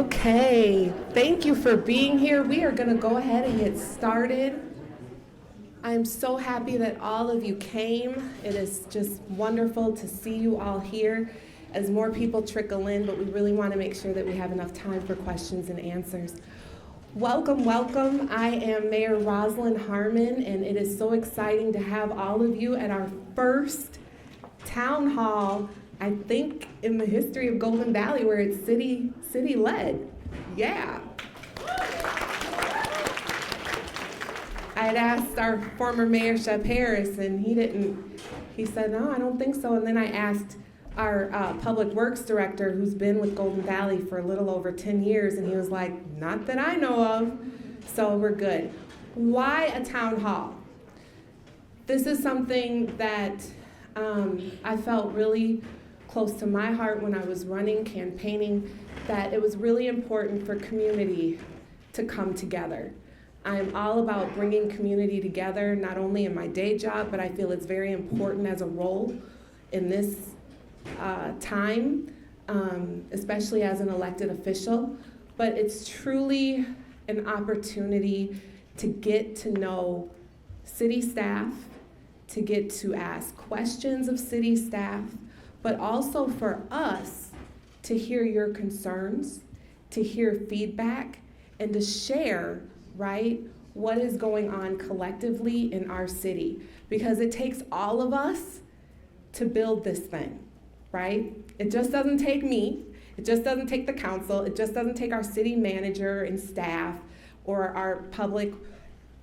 Okay, thank you for being here. We are going to go ahead and get started. I'm so happy that all of you came. It is just wonderful to see you all here as more people trickle in, but we really want to make sure that we have enough time for questions and answers. Welcome, welcome. I am Mayor Rosalind Harmon, and it is so exciting to have all of you at our first town hall, I think, in the history of Golden Valley, where it's city-led. Yeah. I had asked our former mayor, Shep Harris, and he said, no, I don't think so. And then I asked our public works director, who's been with Golden Valley for a little over 10 years, and he was like, not that I know of. So we're good. Why a town hall? This is something that I felt really close to my heart when I was running, campaigning, that it was really important for community to come together. I'm all about bringing community together, not only in my day job, but I feel it's very important as a role in this time, especially as an elected official. But it's truly an opportunity to get to know city staff, to get to ask questions of city staff, but also for us to hear your concerns, to hear feedback, and to share, right, what is going on collectively in our city. Because it takes all of us to build this thing, right? It just doesn't take me, it just doesn't take the council, it just doesn't take our city manager and staff or our public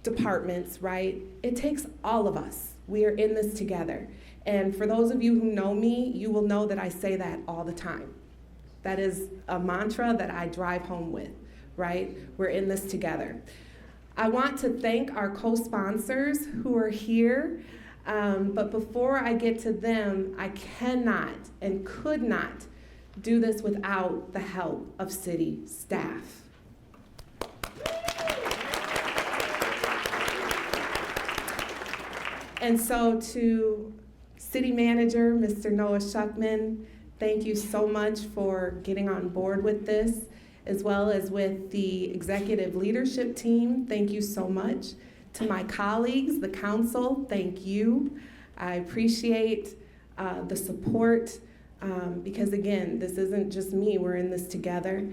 departments, right? It takes all of us. We are in this together. And for those of you who know me, you will know that I say that all the time. That is a mantra that I drive home with, right? We're in this together. I want to thank our co-sponsors who are here, but before I get to them, I cannot and could not do this without the help of city staff. And so to City Manager, Mr. Noah Schuckman, thank you so much for getting on board with this, as well as with the executive leadership team. Thank you so much. To my colleagues, the council, thank you. I appreciate the support because, again, this isn't just me. We're in this together.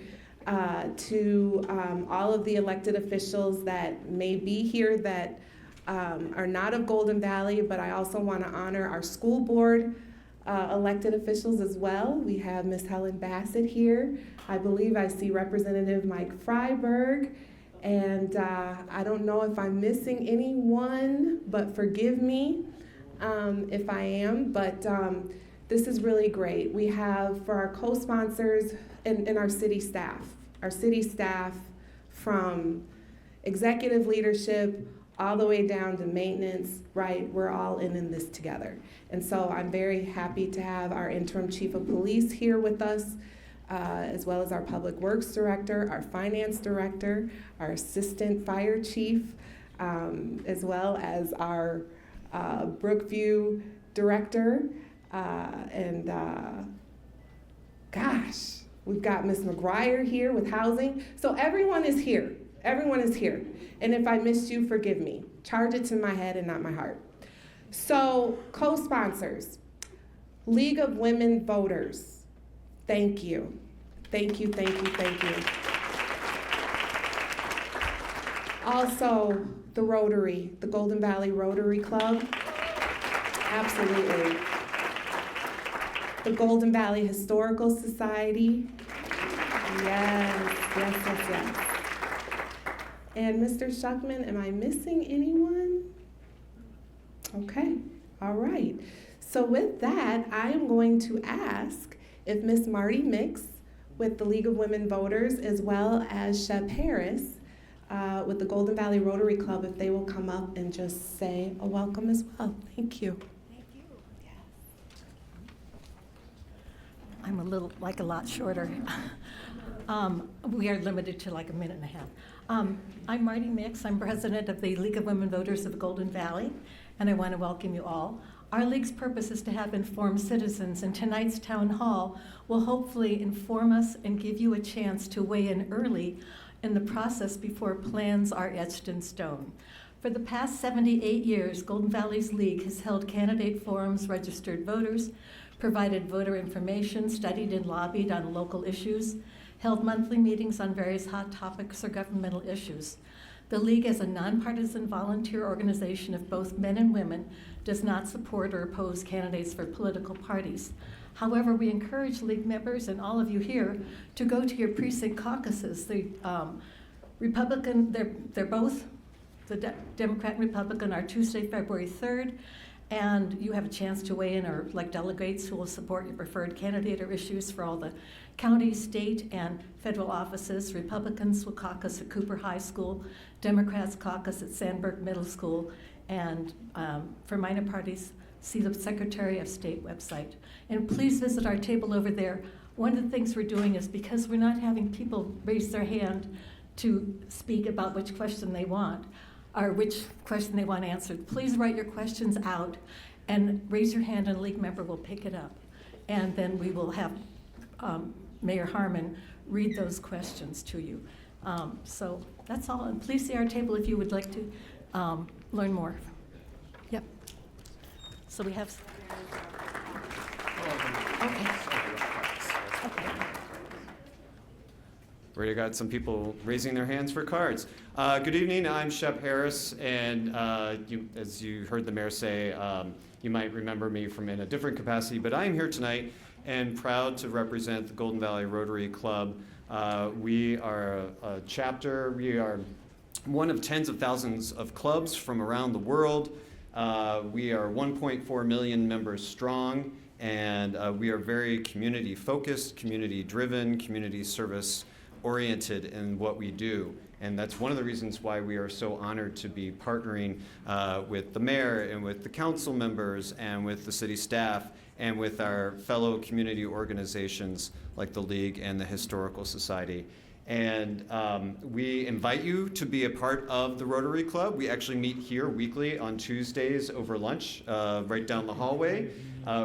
To all of the elected officials that may be here that are not of Golden Valley, but I also want to honor our school board elected officials as well. We have Ms. Helen Bassett here. I believe I see Representative Mike Freiberg, and I don't know if I'm missing anyone, but forgive me if I am, but this is really great. We have, for our co-sponsors and our city staff from executive leadership all the way down to maintenance, right? We're all in this together. And so I'm very happy to have our interim chief of police here with us, as well as our public works director, our finance director, our assistant fire chief, as well as our Brookview director, gosh, we've got Ms. McGuire here with housing. So everyone is here. Everyone is here. And if I missed you, forgive me. Charge it to my head and not my heart. So, co-sponsors, League of Women Voters, thank you. Thank you, thank you, thank you. Also, the Rotary, the Golden Valley Rotary Club, absolutely. The Golden Valley Historical Society, yes, yes, yes, yes. And Mr. Schuckman, am I missing anyone? Okay, all right. So with that, I am going to ask if Miss Marty Mix with the League of Women Voters, as well as Shep Harris with the Golden Valley Rotary Club, if they will come up and just say a welcome as well. Thank you. Thank you. Yes. I'm a lot shorter. We are limited to like a minute and a half. I'm Marty Mix. I'm president of the League of Women Voters of Golden Valley, and I want to welcome you all. Our league's purpose is to have informed citizens, and tonight's town hall will hopefully inform us and give you a chance to weigh in early in the process before plans are etched in stone. For the past 78 years, Golden Valley's League has held candidate forums, registered voters, provided voter information, studied and lobbied on local issues, held monthly meetings on various hot topics or governmental issues. The League, as a nonpartisan volunteer organization of both men and women, does not support or oppose candidates for political parties. However, we encourage League members and all of you here to go to your precinct caucuses. The Republican, they're both, the Democrat and Republican, are Tuesday, February 3rd, and you have a chance to weigh in or elect delegates who will support your preferred candidate or issues for all the county, state, and federal offices. Republicans will caucus at Cooper High School, Democrats caucus at Sandburg Middle School, and for minor parties, see the Secretary of State website. And please visit our table over there. One of the things we're doing is, because we're not having people raise their hand to speak about which question they want, or which question they want answered, please write your questions out and raise your hand, and a League member will pick it up. And then we will have Mayor Harmon read those questions to you. So that's all. And please see our table if you would like to learn more. Yep. So we have. Okay. We already got some people raising their hands for cards. Good evening, I'm Shep Harris, and as you heard the mayor say, you might remember me from in a different capacity, but I am here tonight and proud to represent the Golden Valley Rotary Club. We are a chapter, we are one of tens of thousands of clubs from around the world. We are 1.4 million members strong, and we are very community focused, community driven, community service oriented in what we do. And that's one of the reasons why we are so honored to be partnering with the mayor and with the council members and with the city staff and with our fellow community organizations like the League and the Historical Society. And we invite you to be a part of the Rotary Club. We actually meet here weekly on Tuesdays over lunch, right down the hallway.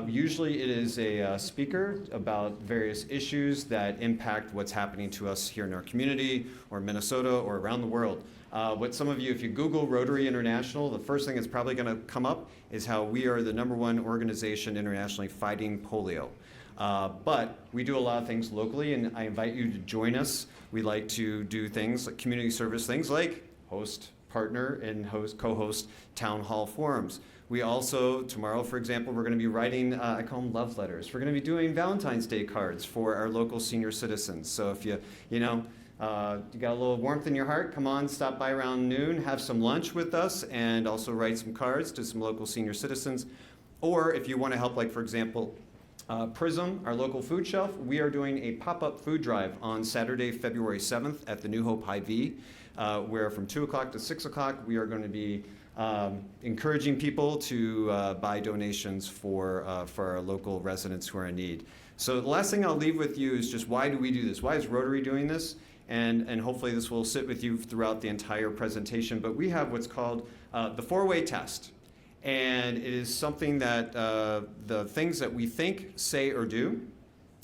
Usually it is a speaker about various issues that impact what's happening to us here in our community or Minnesota or around the world. What some of you, if you Google Rotary International, the first thing that's probably going to come up is how we are the #1 organization internationally fighting polio. But we do a lot of things locally, and I invite you to join us. We like to do things like community service things like host, partner, and co-host town hall forums. We also, tomorrow, for example, we're going to be writing, I call them love letters. We're going to be doing Valentine's Day cards for our local senior citizens. So if you got a little warmth in your heart, come on, stop by around noon, have some lunch with us, and also write some cards to some local senior citizens. Or if you want to help, like, for example, Prism, our local food shelf, we are doing a pop-up food drive on Saturday, February 7th at the New Hope Hy-Vee, where from 2 o'clock to 6 o'clock, we are going to be encouraging people to buy donations for our local residents who are in need. So the last thing I'll leave with you is just, why do we do this? Why is Rotary doing this? And hopefully this will sit with you throughout the entire presentation. But we have what's called the 4-way test. And it is something that the things that we think, say, or do,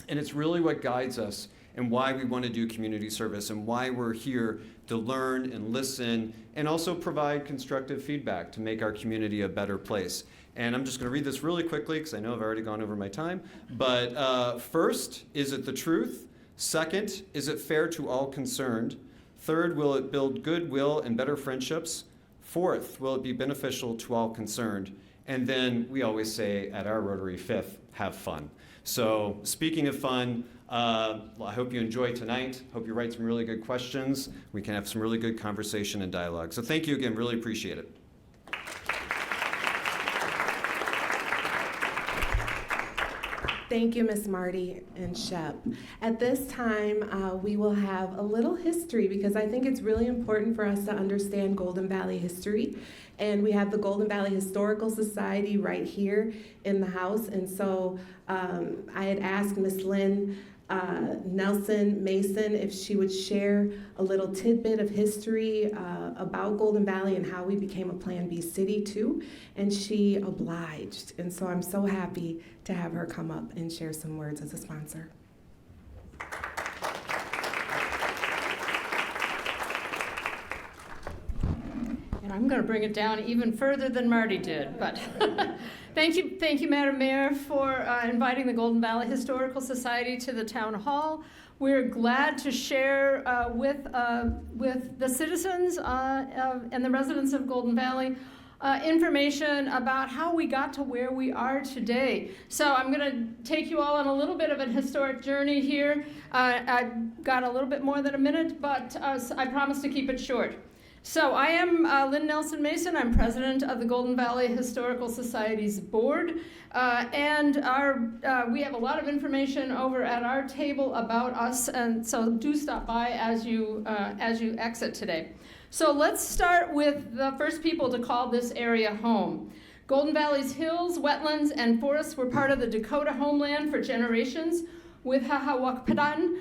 and it's really what guides us and why we want to do community service and why we're here to learn and listen and also provide constructive feedback to make our community a better place. And I'm just going to read this really quickly because I know I've already gone over my time. But first, is it the truth? Second, is it fair to all concerned? Third, will it build goodwill and better friendships? Fourth, will it be beneficial to all concerned? And then we always say at our Rotary, fifth, have fun. So speaking of fun, I hope you enjoy tonight. Hope you write some really good questions. We can have some really good conversation and dialogue. So thank you again, really appreciate it. Thank you, Ms. Marty and Shep. At this time, we will have a little history because I think it's really important for us to understand Golden Valley history. And we have the Golden Valley Historical Society right here in the house. And so I had asked Ms. Lynn Nelson Mason if she would share a little tidbit of history about Golden Valley and how we became a Plan B city too, and she obliged. And so I'm so happy to have her come up and share some words as a sponsor. And I'm going to bring it down even further than Marty did, but thank you, Madam Mayor, for inviting the Golden Valley Historical Society to the Town Hall. We're glad to share with the citizens and the residents of Golden Valley information about how we got to where we are today. So I'm going to take you all on a little bit of a historic journey here. I've got a little bit more than a minute, but I promise to keep it short. So I am Lynn Nelson Mason. I'm president of the Golden Valley Historical Society's board, and we have a lot of information over at our table about us, and so do stop by as you exit today. So let's start with the first people to call this area home. Golden Valley's hills, wetlands, and forests were part of the Dakota homeland for generations, with Hahawakpadan,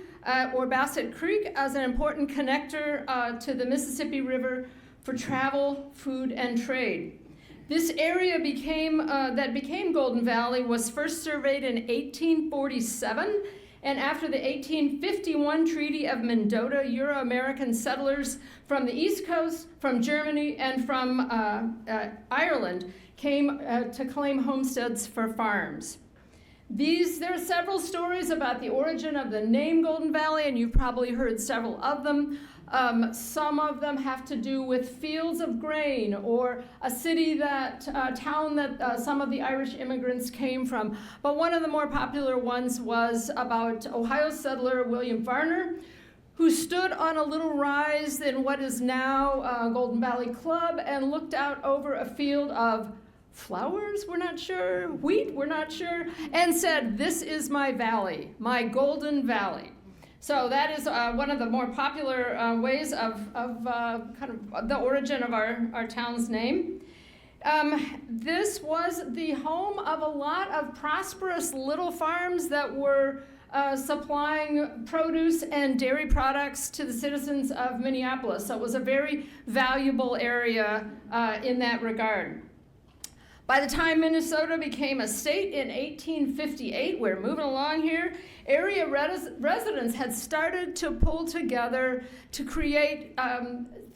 or Bassett Creek, as an important connector to the Mississippi River for travel, food, and trade. This area that became Golden Valley was first surveyed in 1847, and after the 1851 Treaty of Mendota, Euro-American settlers from the East Coast, from Germany, and from Ireland came to claim homesteads for farms. There are several stories about the origin of the name Golden Valley, and you've probably heard several of them. Some of them have to do with fields of grain or a town that some of the Irish immigrants came from. But one of the more popular ones was about Ohio settler William Varner, who stood on a little rise in what is now Golden Valley Club and looked out over a field of flowers, we're not sure, wheat, we're not sure, and said, "This is my valley, my Golden Valley." So that is one of the more popular ways of kind of the origin of our town's name. This was the home of a lot of prosperous little farms that were supplying produce and dairy products to the citizens of Minneapolis. So it was a very valuable area in that regard. By the time Minnesota became a state in 1858, we're moving along here, area residents had started to pull together to create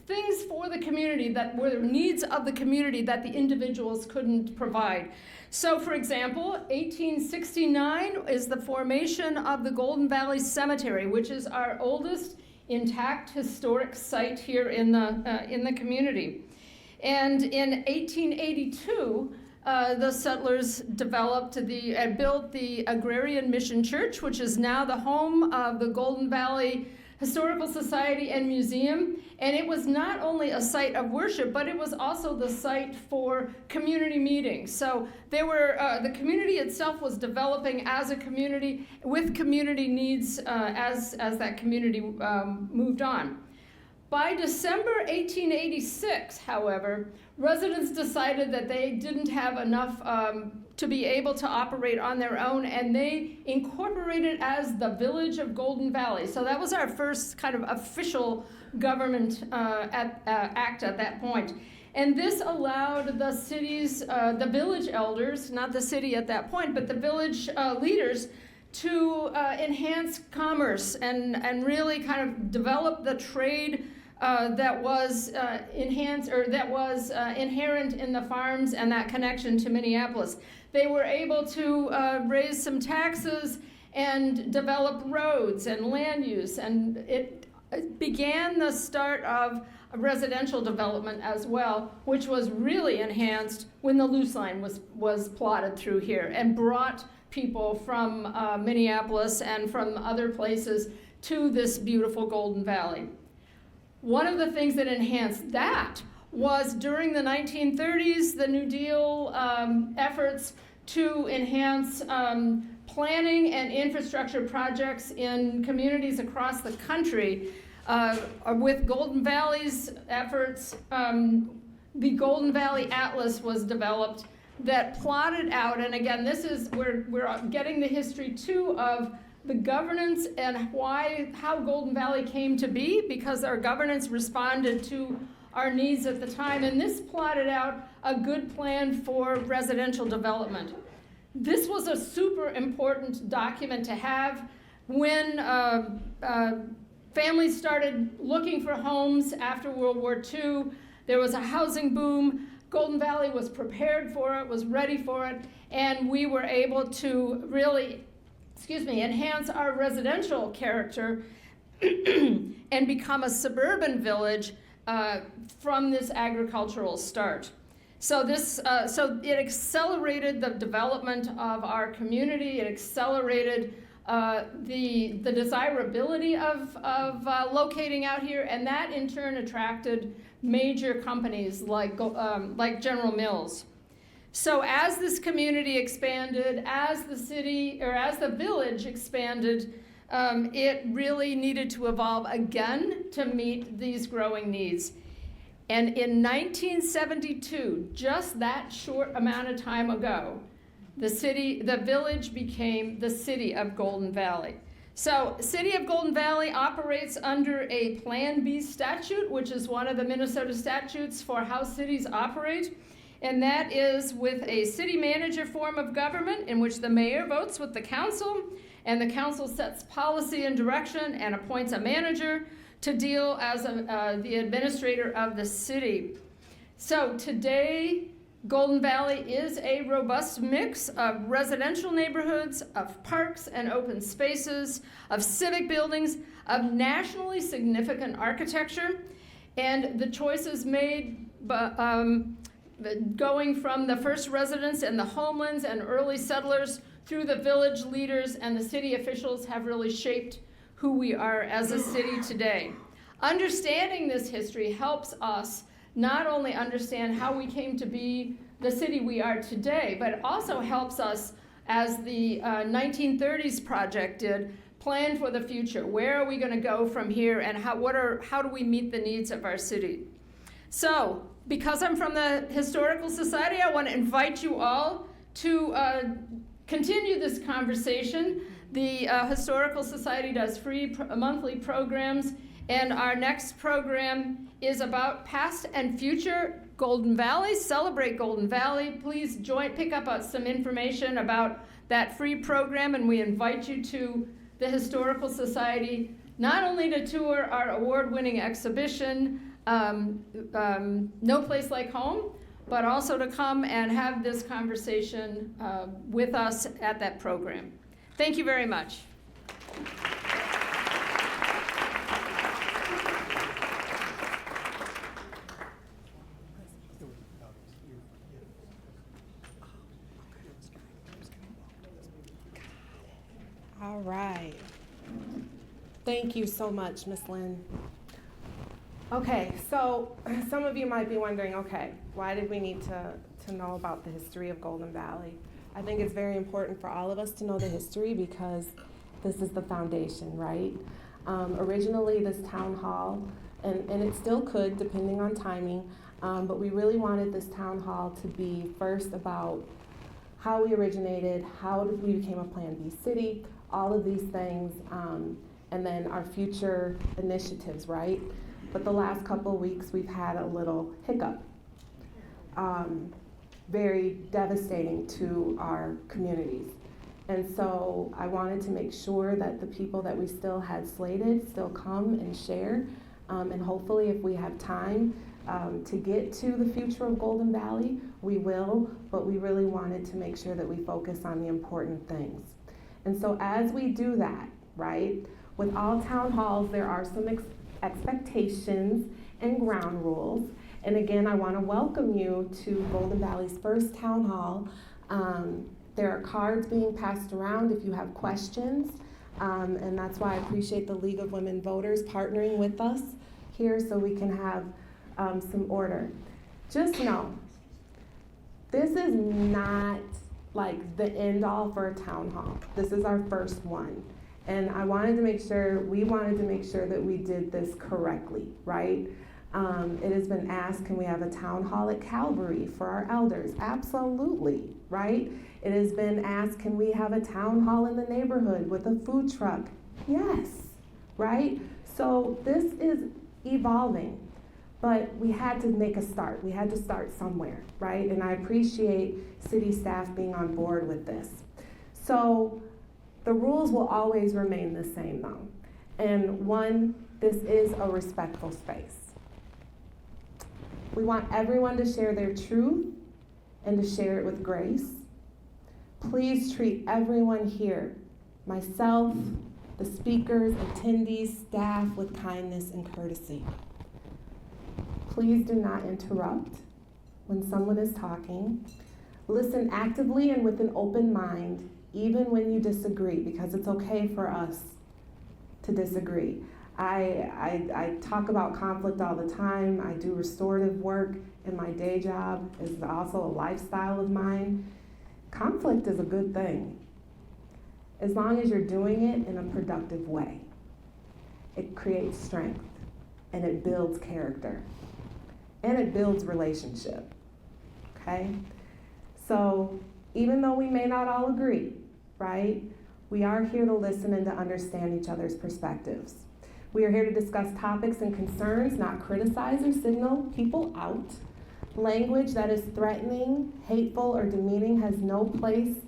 things for the community that were needs of the community that the individuals couldn't provide. So, for example, 1869 is the formation of the Golden Valley Cemetery, which is our oldest intact historic site here in the community. And in 1882, the settlers built the Agrarian Mission Church, which is now the home of the Golden Valley Historical Society and Museum. And it was not only a site of worship, but it was also the site for community meetings. So the community itself was developing as a community with community needs as that community moved on. By December 1886, however, residents decided that they didn't have enough to be able to operate on their own, and they incorporated as the Village of Golden Valley. So that was our first kind of official government act at that point. And this allowed the city's, the village elders, not the city at that point, but the village leaders to enhance commerce and really kind of develop the trade that was inherent in the farms and that connection to Minneapolis. They were able to raise some taxes and develop roads and land use, and it began the start of residential development as well, which was really enhanced when the Loose Line was plotted through here and brought people from Minneapolis and from other places to this beautiful Golden Valley. One of the things that enhanced that was during the 1930s, the New Deal efforts to enhance planning and infrastructure projects in communities across the country. With Golden Valley's efforts, the Golden Valley Atlas was developed that plotted out, and again, this is we're getting the history too of the governance and how Golden Valley came to be, because our governance responded to our needs at the time. And this plotted out a good plan for residential development. This was a super important document to have when families started looking for homes after World War II. There was a housing boom. Golden Valley was prepared for it, was ready for it, and we were able to really, enhance our residential character and become a suburban village from this agricultural start. So it accelerated the development of our community. It accelerated the desirability of locating out here, and that in turn attracted major companies like General Mills. So as this community expanded, as the village expanded, it really needed to evolve again to meet these growing needs. And in 1972, just that short amount of time ago, the village became the City of Golden Valley. So, City of Golden Valley operates under a Plan B statute, which is one of the Minnesota statutes for how cities operate. And that is with a city manager form of government in which the mayor votes with the council, and the council sets policy and direction and appoints a manager to deal as the administrator of the city. So today, Golden Valley is a robust mix of residential neighborhoods, of parks and open spaces, of civic buildings, of nationally significant architecture, and the choices made going from the first residents and the homelands and early settlers through the village leaders and the city officials have really shaped who we are as a city today. Understanding this history helps us not only understand how we came to be the city we are today, but it also helps us, as the 1930s project did, plan for the future. Where are we going to go from here, and how do we meet the needs of our city? So, because I'm from the Historical Society, I want to invite you all to continue this conversation. The Historical Society does free monthly programs, and our next program is about past and future Golden Valley. Celebrate Golden Valley. Please pick up some information about that free program, and we invite you to the Historical Society, not only to tour our award-winning exhibition, No Place Like Home, but also to come and have this conversation with us at that program. Thank you very much. All right. Thank you so much, Ms. Lynn. Okay, so some of you might be wondering, okay, why did we need to know about the history of Golden Valley? I think it's very important for all of us to know the history because this is the foundation, right? Originally, this town hall, and it still could, depending on timing, but we really wanted this town hall to be first about how we originated, how we became a Plan B city, all of these things, and then our future initiatives, right? But the last couple of weeks, we've had a little hiccup, very devastating to our communities. And so I wanted to make sure that the people that we still had slated still come and share. And hopefully if we have time to get to the future of Golden Valley, we will, but we really wanted to make sure that we focus on the important things. And so as we do that, right, with all town halls, there are some expectations and ground rules. And again, I want to welcome you to Golden Valley's first town hall. There are cards being passed around if you have questions, and that's why I appreciate the League of Women Voters partnering with us here so we can have some order. Just know, this is not like the end all for a town hall. This is our first one. And we wanted to make sure that we did this correctly, right? It has been asked, can we have a town hall at Calvary for our elders? Absolutely, right? It has been asked, can we have a town hall in the neighborhood with a food truck? Yes, right? So this is evolving, but we had to make a start. We had to start somewhere, right? And I appreciate city staff being on board with this. So the rules will always remain the same though. And one, this is a respectful space. We want everyone to share their truth and to share it with grace. Please treat everyone here, myself, the speakers, attendees, staff, with kindness and courtesy. Please do not interrupt when someone is talking. Listen actively and with an open mind, even when you disagree, because it's okay for us to disagree. I talk about conflict all the time. I do restorative work in my day job. It's also a lifestyle of mine. Conflict is a good thing, as long as you're doing it in a productive way. It creates strength, and it builds character, and it builds relationship, okay? So even though we may not all agree, right, we are here to listen and to understand each other's perspectives. We are here to discuss topics and concerns, not criticize or signal people out. Language that is threatening, hateful, or demeaning has no place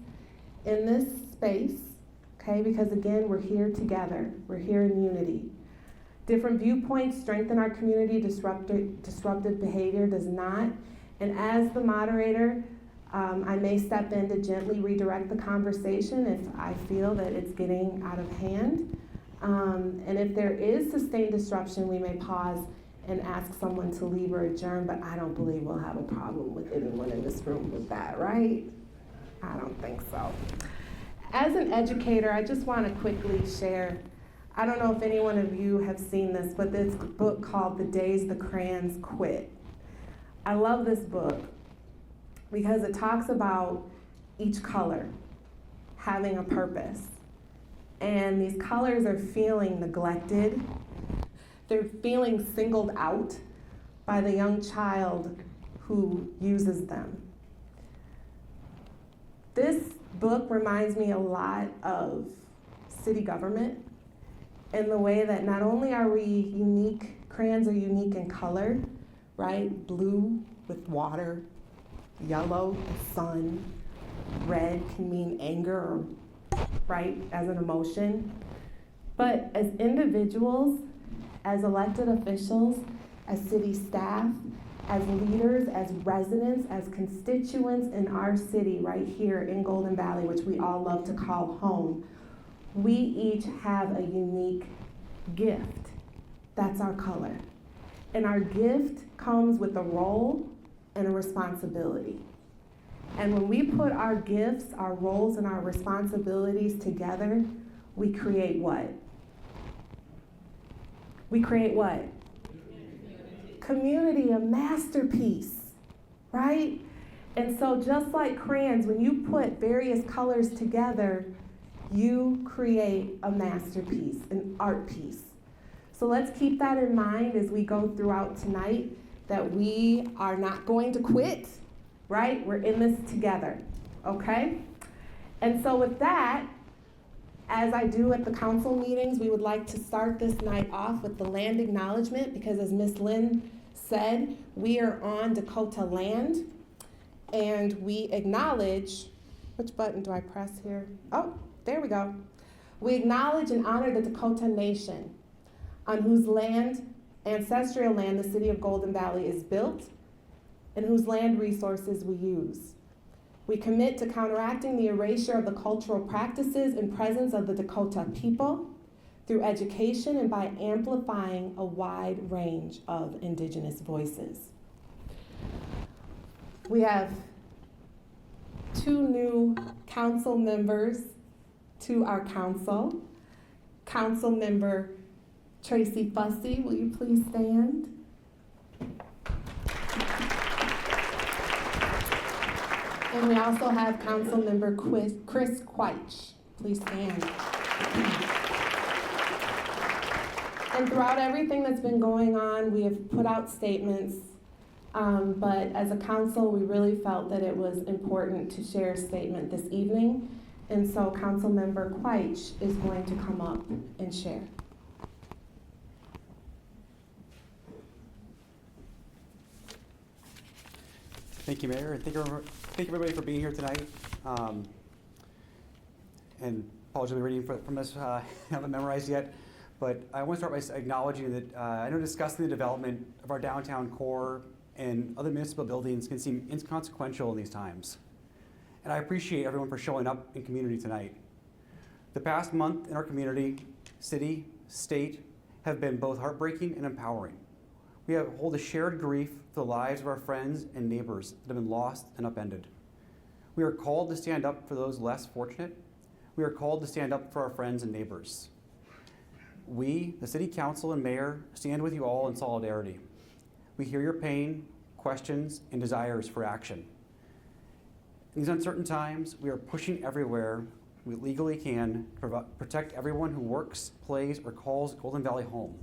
in this space, okay? Because again, we're here together. We're here in unity. Different viewpoints strengthen our community. Disruptive behavior does not. And as the moderator, I may step in to gently redirect the conversation if I feel that it's getting out of hand. And if there is sustained disruption, we may pause and ask someone to leave or adjourn, but I don't believe we'll have a problem with anyone in this room with that, right? I don't think so. As an educator, I just want to quickly share, I don't know if any one of you have seen this, but this book called The Days the Crayons Quit. I love this book because it talks about each color having a purpose. And these colors are feeling neglected. They're feeling singled out by the young child who uses them. This book reminds me a lot of city government in the way that not only are we unique, crayons are unique in color, right? Blue with water, yellow, sun, red can mean anger or right, as an emotion. But as individuals, as elected officials, as city staff, as leaders, as residents, as constituents in our city right here in Golden Valley, which we all love to call home, we each have a unique gift. That's our color. And our gift comes with a role and a responsibility. And when we put our gifts, our roles, and our responsibilities together, we create what? We create what? Community, a masterpiece, right? And so just like crayons, when you put various colors together, you create a masterpiece, an art piece. So let's keep that in mind as we go throughout tonight, that we are not going to quit, right? We're in this together, okay? And so with that, as I do at the council meetings, we would like to start this night off with the land acknowledgement, because as Ms. Lynn said, we are on Dakota land, and we acknowledge, which button do I press here? Oh, there we go. We acknowledge and honor the Dakota Nation, on whose land, ancestral land, the city of Golden Valley is built, and whose land resources we use. We commit to counteracting the erasure of the cultural practices and presence of the Dakota people through education and by amplifying a wide range of indigenous voices. We have 2 new council members to our council. Council member Tracy Fussy, will you please stand? And we also have council member Chris Quaich. Please stand. And throughout everything that's been going on, we have put out statements, but as a council, we really felt that it was important to share a statement this evening. And so Councilmember Queich is going to come up and share. Thank you, Mayor, and thank everybody for being here tonight. And apologies for reading from this, I haven't memorized yet, but I want to start by acknowledging that I know discussing the development of our downtown core and other municipal buildings can seem inconsequential in these times. And I appreciate everyone for showing up in community tonight. The past month in our community, city, state, have been both heartbreaking and empowering. We hold a shared grief for the lives of our friends and neighbors that have been lost and upended. We are called to stand up for those less fortunate. We are called to stand up for our friends and neighbors. We, the City Council and Mayor, stand with you all in solidarity. We hear your pain, questions, and desires for action. In these uncertain times, we are pushing everywhere we legally can to protect everyone who works, plays, or calls Golden Valley home.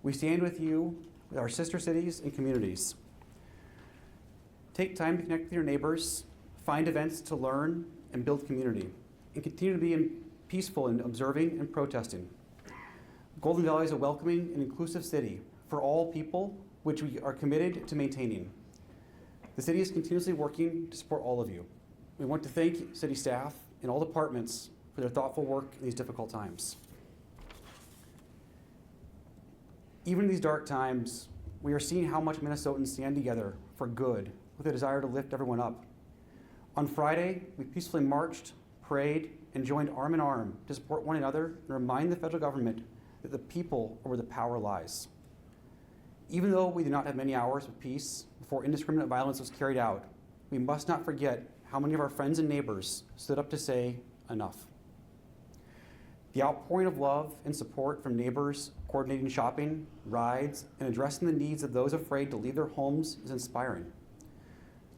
We stand with you, with our sister cities and communities. Take time to connect with your neighbors, find events to learn and build community, and continue to be peaceful in observing and protesting. Golden Valley is a welcoming and inclusive city for all people, which we are committed to maintaining. The city is continuously working to support all of you. We want to thank city staff and all departments for their thoughtful work in these difficult times. Even in these dark times, we are seeing how much Minnesotans stand together for good with a desire to lift everyone up. On Friday, we peacefully marched, prayed, and joined arm in arm to support one another and remind the federal government that the people are where the power lies. Even though we do not have many hours of peace before indiscriminate violence was carried out, we must not forget how many of our friends and neighbors stood up to say enough. The outpouring of love and support from neighbors coordinating shopping, rides, and addressing the needs of those afraid to leave their homes is inspiring.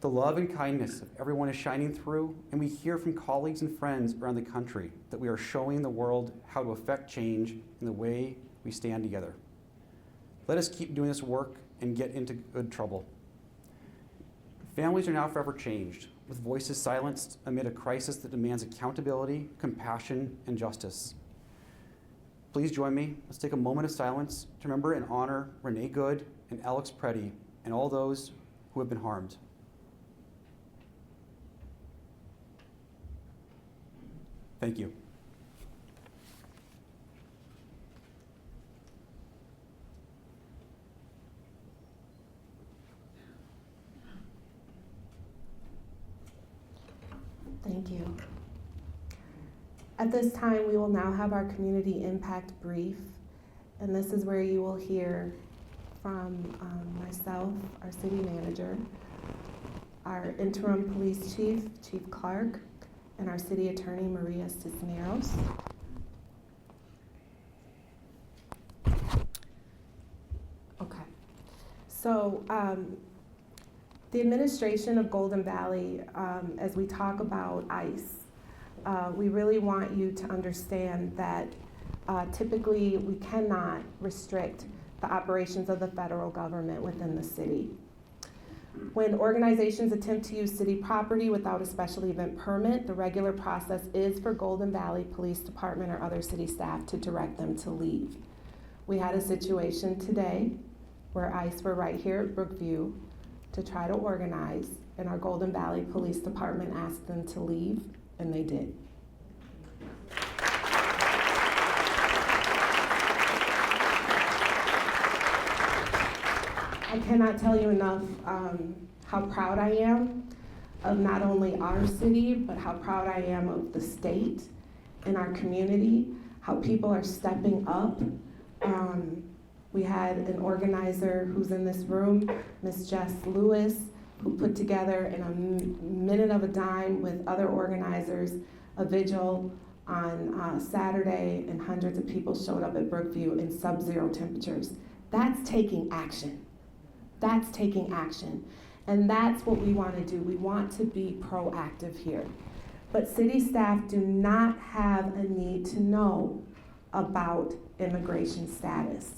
The love and kindness of everyone is shining through, and we hear from colleagues and friends around the country that we are showing the world how to affect change in the way we stand together. Let us keep doing this work and get into good trouble. Families are now forever changed, with voices silenced amid a crisis that demands accountability, compassion, and justice. Please join me. Let's take a moment of silence to remember and honor Renee Good and Alex Preddy and all those who have been harmed. Thank you. Thank you. At this time, we will now have our community impact brief, and this is where you will hear from myself, our city manager, our interim police chief, Chief Clark, and our city attorney, Maria Cisneros. Okay, so the administration of Golden Valley, as we talk about ICE, we really want you to understand that typically we cannot restrict the operations of the federal government within the city. When organizations attempt to use city property without a special event permit, the regular process is for Golden Valley Police Department or other city staff to direct them to leave. We had a situation today where ICE were right here at Brookview to try to organize, and our Golden Valley Police Department asked them to leave, and they did. I cannot tell you enough how proud I am of not only our city, but how proud I am of the state and our community, how people are stepping up. We had an organizer who's in this room, Miss Jess Lewis, who put together in a minute of a dime with other organizers a vigil on Saturday, and hundreds of people showed up at Brookview in sub-zero temperatures. That's taking action. That's taking action. And that's what we want to do. We want to be proactive here. But city staff do not have a need to know about immigration status.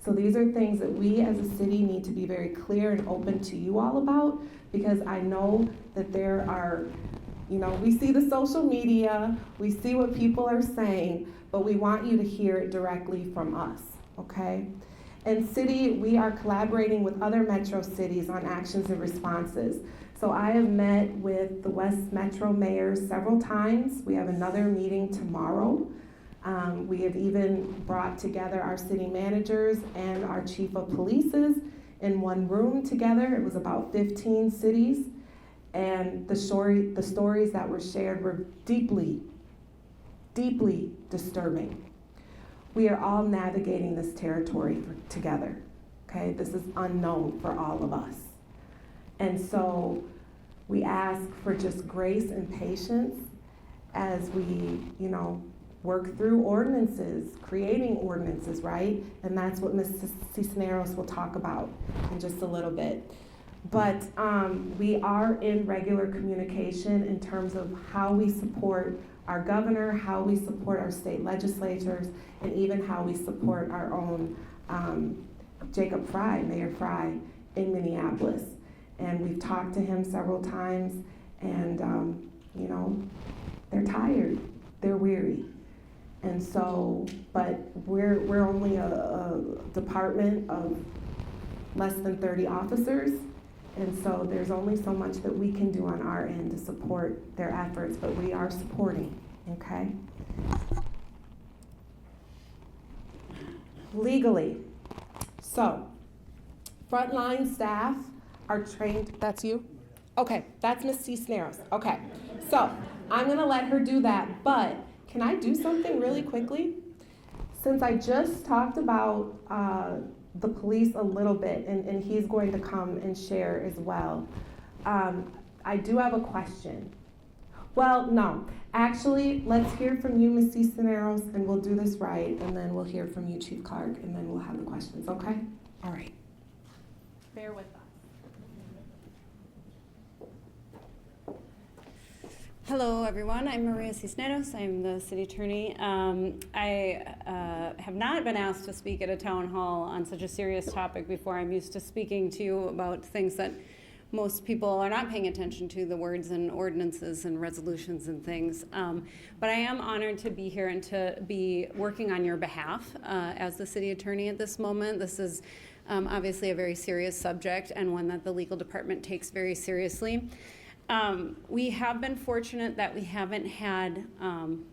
So these are things that we as a city need to be very clear and open to you all about, because I know that there are, we see the social media, we see what people are saying, but we want you to hear it directly from us, okay? And city, we are collaborating with other metro cities on actions and responses. So I have met with the West Metro mayors several times. We have another meeting tomorrow. We have even brought together our city managers and our chief of polices in one room together. It was about 15 cities. And the stories that were shared were deeply, deeply disturbing. We are all navigating this territory together, okay? This is unknown for all of us. And so we ask for just grace and patience as we, work through ordinances, creating ordinances, right? And that's what Ms. Cisneros will talk about in just a little bit. But we are in regular communication in terms of how we support our governor, how we support our state legislatures, and even how we support our own Jacob Frey, Mayor Frey, in Minneapolis. And we've talked to him several times, and they're tired, they're weary. And so, but we're only a department of less than 30 officers, and so there's only so much that we can do on our end to support their efforts, but we are supporting, okay? Legally, so frontline staff are trained, that's you? Okay, that's Ms. Cisneros, okay. So I'm gonna let her do that, but can I do something really quickly? Since I just talked about the police a little bit, and he's going to come and share as well, I do have a question. Well, no, actually, let's hear from you, Ms. Cisneros, and we'll do this right, and then we'll hear from you, Chief Clark, and then we'll have the questions, okay? All right. Bear with us. Hello, everyone. I'm Maria Cisneros. I'm the city attorney. I have not been asked to speak at a town hall on such a serious topic before. I'm used to speaking to you about things that most people are not paying attention to, the words and ordinances and resolutions and things. But I am honored to be here and to be working on your behalf as the city attorney at this moment. This is obviously a very serious subject and one that the legal department takes very seriously. We have been fortunate that we haven't had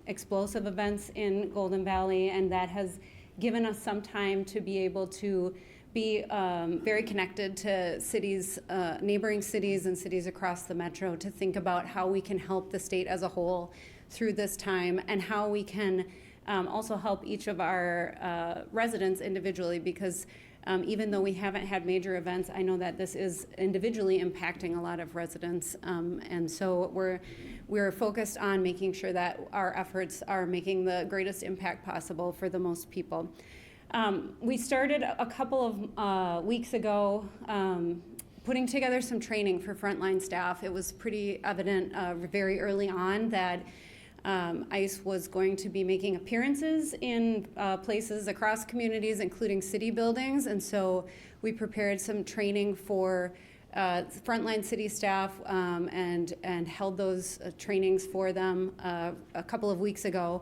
explosive events in Golden Valley, and that has given us some time to be able to be very connected to cities, neighboring cities and cities across the metro, to think about how we can help the state as a whole through this time, and how we can also help each of our residents individually, because even though we haven't had major events, I know that this is individually impacting a lot of residents, and so we're focused on making sure that our efforts are making the greatest impact possible for the most people. We started a couple of weeks ago putting together some training for frontline staff. It was pretty evident very early on that ICE was going to be making appearances in places across communities, including city buildings, and so we prepared some training for frontline city staff and held those trainings for them a couple of weeks ago.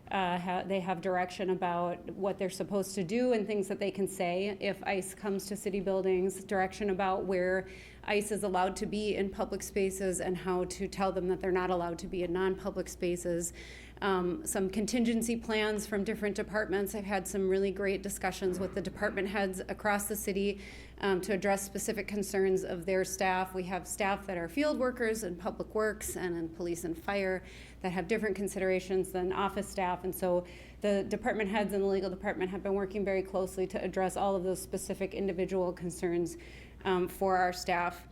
They have direction about what they're supposed to do and things that they can say if ICE comes to city buildings, direction about where ICE is allowed to be in public spaces and how to tell them that they're not allowed to be in non-public spaces. Some contingency plans from different departments. I've had some really great discussions with the department heads across the city to address specific concerns of their staff. We have staff that are field workers in public works and in police and fire that have different considerations than office staff, and so the department heads and the legal department have been working very closely to address all of those specific individual concerns for our staff.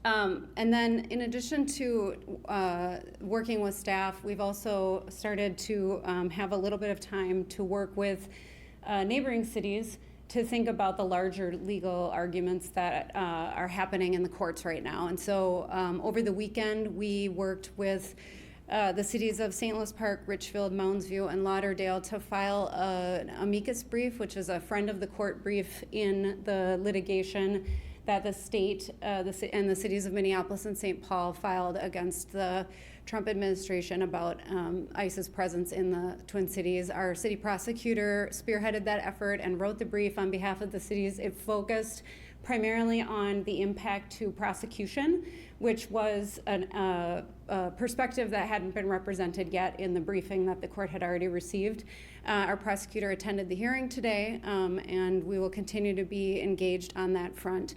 And then in addition to working with staff, we've also started to have a little bit of time to work with neighboring cities to think about the larger legal arguments that are happening in the courts right now. And so over the weekend, we worked with the cities of St. Louis Park, Richfield, Mounds View, and Lauderdale to file an amicus brief, which is a friend of the court brief in the litigation that the state and the cities of Minneapolis and St. Paul filed against the Trump administration about ICE's presence in the Twin Cities. Our city prosecutor spearheaded that effort and wrote the brief on behalf of the cities. It focused primarily on the impact to prosecution, which was a perspective that hadn't been represented yet in the briefing that the court had already received. Our prosecutor attended the hearing today, and we will continue to be engaged on that front.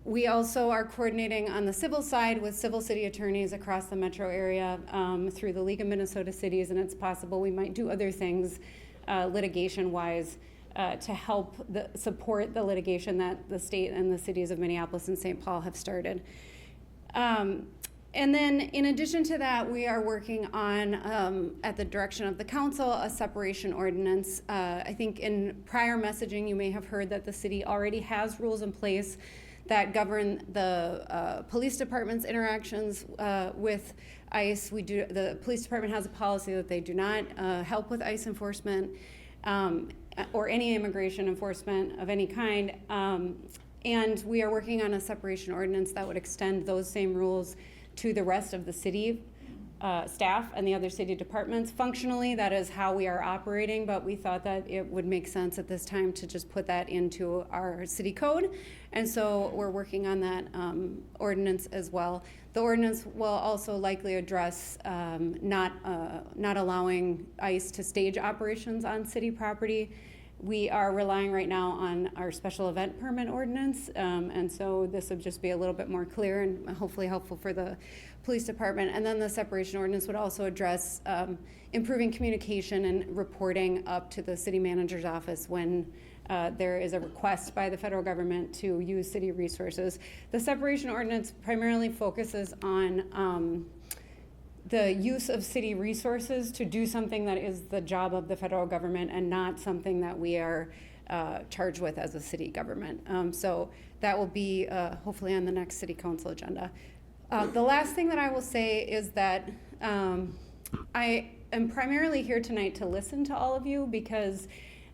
We also are coordinating on the civil side with civil city attorneys across the metro area through the League of Minnesota Cities, and it's possible we might do other things litigation-wise to help support the litigation that the state and the cities of Minneapolis and St. Paul have started. And then in addition to that, we are working on, at the direction of the council, a separation ordinance. I think in prior messaging, you may have heard that the city already has rules in place that govern the police department's interactions with ICE. The police department has a policy that they do not help with ICE enforcement or any immigration enforcement of any kind. And we are working on a separation ordinance that would extend those same rules to the rest of the city staff and the other city departments. Functionally, that is how we are operating, but we thought that it would make sense at this time to just put that into our city code. And so we're working on that ordinance as well. The ordinance will also likely address not allowing ICE to stage operations on city property. We are relying right now on our special event permit ordinance, and so this would just be a little bit more clear and hopefully helpful for the police department. And then the separation ordinance would also address improving communication and reporting up to the city manager's office when there is a request by the federal government to use city resources. The separation ordinance primarily focuses on the use of city resources to do something that is the job of the federal government and not something that we are charged with as a city government. So that will be hopefully on the next city council agenda. The last thing that I will say is that I am primarily here tonight to listen to all of you because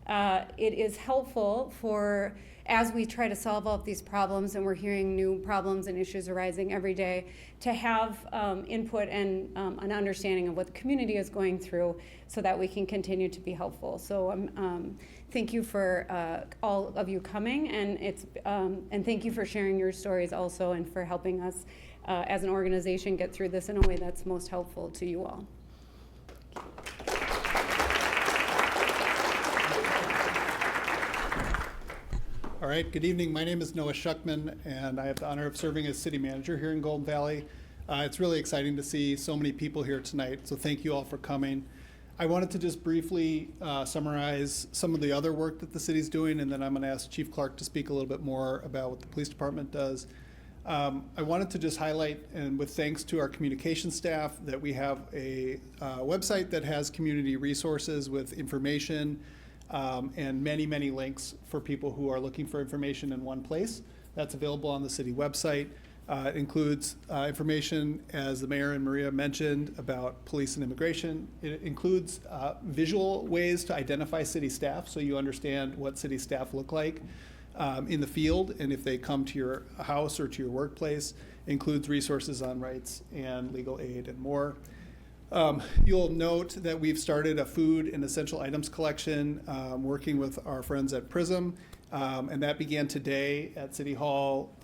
it is helpful for, as we try to solve all of these problems and we're hearing new problems and issues arising every day, to have input and an understanding of what the community is going through so that we can continue to be helpful. So thank you for all of you coming, and thank you for sharing your stories also and for helping us as an organization get through this in a way that's most helpful to you all. All right, good evening. My name is Noah Schuckman, and I have the honor of serving as city manager here in Golden Valley. It's really exciting to see so many people here tonight, so thank you all for coming. I wanted to just briefly summarize some of the other work that the city's doing, and then I'm going to ask Chief Clark to speak a little bit more about what the police department does. I wanted to just highlight, and with thanks to our communication staff, that we have a website that has community resources with information and many, many links for people who are looking for information in one place. That's available on the city website. It includes information, as the mayor and Maria mentioned, about police and immigration. It includes visual ways to identify city staff so you understand what city staff look like in the field, and if they come to your house or to your workplace. It includes resources on rights and legal aid and more. You'll note that we've started a food and essential items collection working with our friends at PRISM, and that began today at City Hall,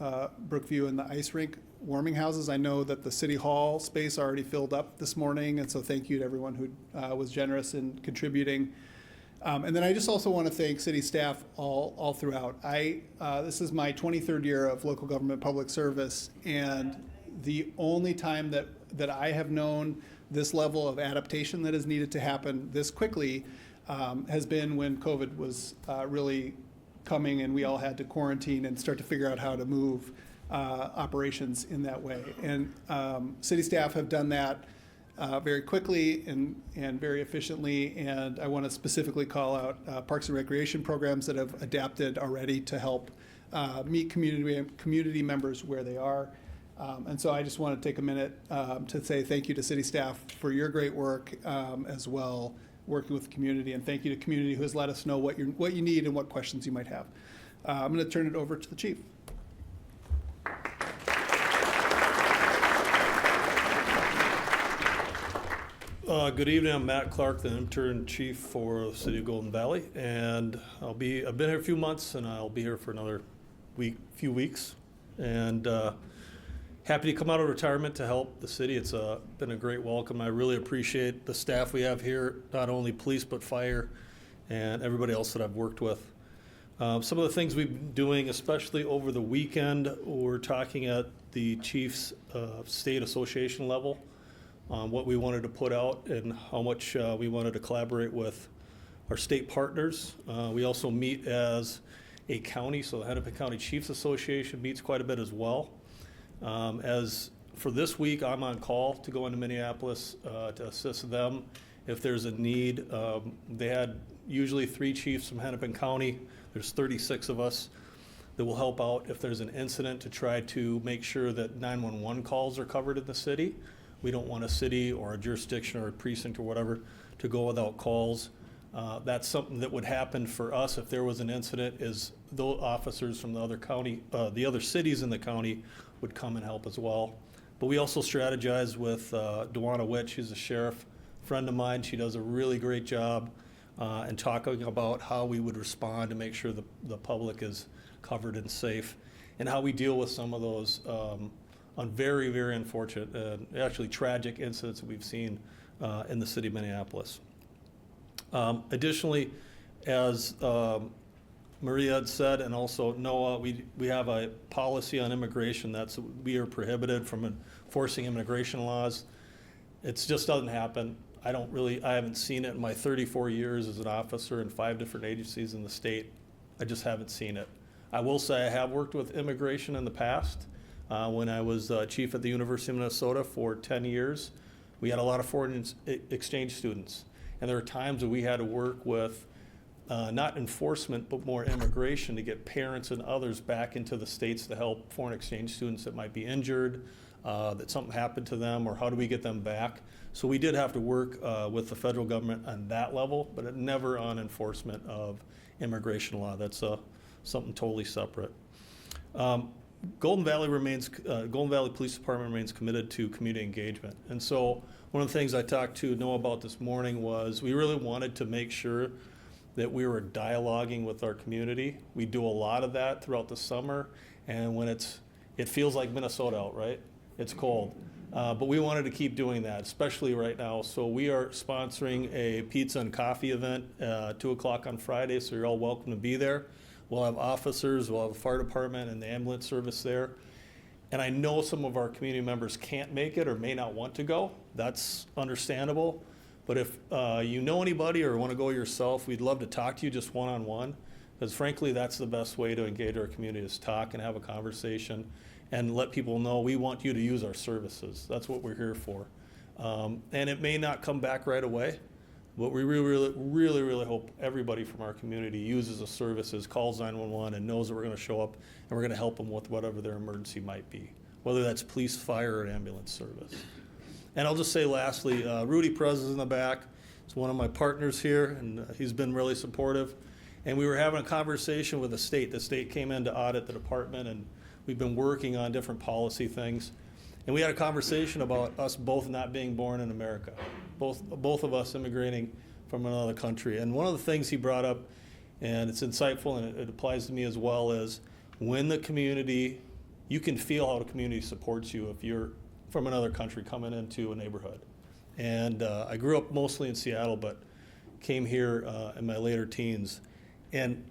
Brookview, and the ice rink warming houses. I know that the City Hall space already filled up this morning, and so thank you to everyone who was generous in contributing. And then I just also want to thank city staff all throughout. This is my 23rd year of local government public service, and the only time that I have known this level of adaptation that is needed to happen this quickly has been when COVID was really coming and we all had to quarantine and start to figure out how to move operations in that way. And city staff have done that very quickly and very efficiently, and I want to specifically call out Parks and Recreation programs that have adapted already to help meet community members where they are. And so I just want to take a minute to say thank you to city staff for your great work as well, working with the community, and thank you to the community who has let us know what you need and what questions you might have. I'm going to turn it over to the chief. Good evening. I'm Matt Clark, the intern chief for the city of Golden Valley, and I've been here a few months, and I'll be here for another few weeks, and happy to come out of retirement to help the city. It's been a great welcome. I really appreciate the staff we have here, not only police but fire, and everybody else that I've worked with. Some of the things we've been doing, especially over the weekend, we're talking at the Chiefs State Association level on what we wanted to put out and how much we wanted to collaborate with our state partners. We also meet as a county, so the Hennepin County Chiefs Association meets quite a bit as well. As for this week, I'm on call to go into Minneapolis to assist them if there's a need. They had usually 3 chiefs from Hennepin County. There's 36 of us that will help out if there's an incident to try to make sure that 911 calls are covered in the city. We don't want a city or a jurisdiction or a precinct or whatever to go without calls. That's something that would happen for us if there was an incident, is those officers from the other county, the other cities in the county would come and help as well. But we also strategize with Dewana Witch, who's a sheriff friend of mine. She does a really great job in talking about how we would respond to make sure the public is covered and safe, and how we deal with some of those on very, very unfortunate, actually tragic incidents that we've seen in the city of Minneapolis. Additionally, as Maria had said, and also Noah, we have a policy on immigration we are prohibited from enforcing immigration laws. It just doesn't happen. I haven't seen it in my 34 years as an officer in 5 different agencies in the state. I just haven't seen it. I will say I have worked with immigration in the past. When I was chief at the University of Minnesota for 10 years, we had a lot of foreign exchange students. And there are times that we had to work with not enforcement, but more immigration to get parents and others back into the states to help foreign exchange students that might be injured, that something happened to them, or how do we get them back. So we did have to work with the federal government on that level, but never on enforcement of immigration law. That's something totally separate. Golden Valley Police Department remains committed to community engagement. And so one of the things I talked to Noah about this morning was we really wanted to make sure that we were dialoguing with our community. We do a lot of that throughout the summer, and when it feels like Minnesota out, right? It's cold. But we wanted to keep doing that, especially right now. So we are sponsoring a pizza and coffee event 2 o'clock on Friday, so you're all welcome to be there. We'll have officers, we'll have a fire department and the ambulance service there. And I know some of our community members can't make it or may not want to go. That's understandable. But if you know anybody or want to go yourself, we'd love to talk to you just one-on-one. Because frankly, that's the best way to engage our community, is talk and have a conversation and let people know we want you to use our services. That's what we're here for. And it may not come back right away. But we really hope everybody from our community uses the services, calls 911, and knows that we're going to show up and we're going to help them with whatever their emergency might be, whether that's police, fire, or ambulance service. And I'll just say lastly, Rudy Perez is in the back. He's one of my partners here, and he's been really supportive. And we were having a conversation with the state. The state came in to audit the department, and we've been working on different policy things. And we had a conversation about us both not being born in America, both of us immigrating from another country. And one of the things he brought up, and it's insightful and it applies to me as well, is when the community, you can feel how the community supports you if you're from another country coming into a neighborhood. And I grew up mostly in Seattle, but came here in my later teens. And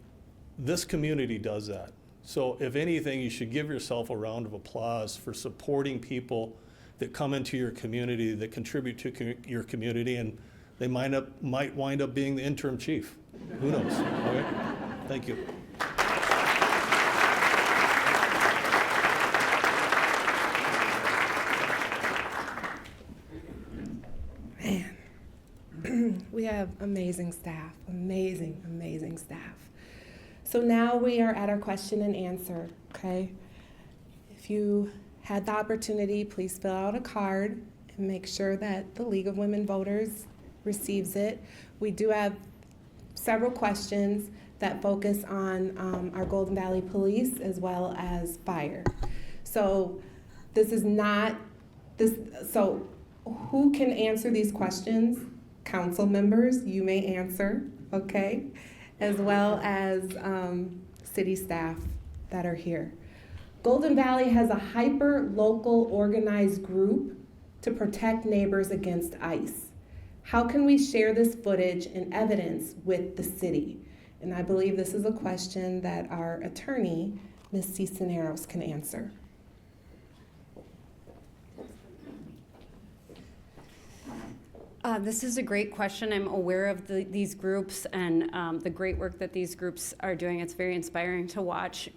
this community does that. So if anything, you should give yourself a round of applause for supporting people that come into your community, that contribute to your community, and they might wind up being the interim chief. Who knows? Okay? Thank you. Man, we have amazing staff, amazing staff. So now we are at our question and answer, okay? If you had the opportunity, please fill out a card and make sure that the League of Women Voters receives it. We do have several questions that focus on our Golden Valley Police as well as fire. So this is not, so who can answer these questions? Council members, you may answer, okay? As well as city staff that are here. Golden Valley has a hyper-local organized group to protect neighbors against ICE. How can we share this footage and evidence with the city? And I believe this is a question that our attorney, Ms. Cisneros, can answer. This is a great question. I'm aware of these groups and the great work that these groups are doing. It's very inspiring to watch.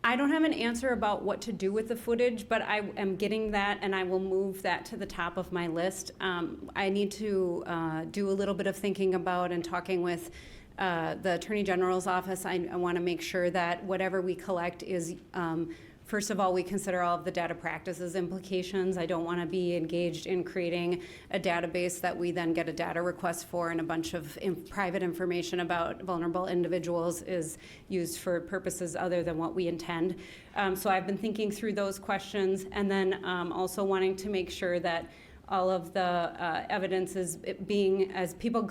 I don't have an answer about what to do with the footage, but I am getting that, and I will move that to the top of my list. I need to do a little bit of thinking about and talking with the Attorney General's office. I want to make sure that whatever we collect is, first of all, we consider all of the data practices implications. I don't want to be engaged in creating a database that we then get a data request for, and a bunch of private information about vulnerable individuals is used for purposes other than what we intend. So I've been thinking through those questions, and then also wanting to make sure that all of the evidence is being, as people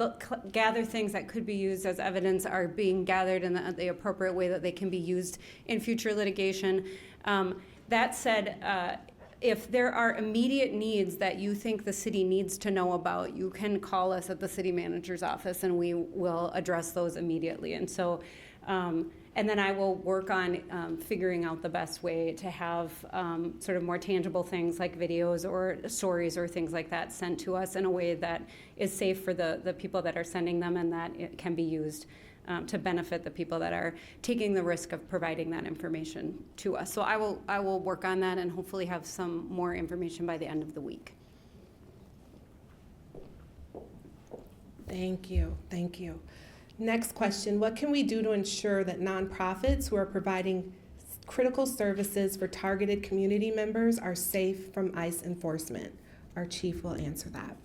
gather things that could be used as evidence, are being gathered in the appropriate way that they can be used in future litigation. That said, if there are immediate needs that you think the city needs to know about, you can call us at the city manager's office and we will address those immediately. And so, and then I will work on figuring out the best way to have sort of more tangible things like videos or stories or things like that sent to us in a way that is safe for the people that are sending them, and that it can be used to benefit the people that are taking the risk of providing that information to us. So I will work on that and hopefully have some more information by the end of the week. Thank you, thank you. Next question, what can we do to ensure that nonprofits who are providing critical services for targeted community members are safe from ICE enforcement? Our chief will answer that.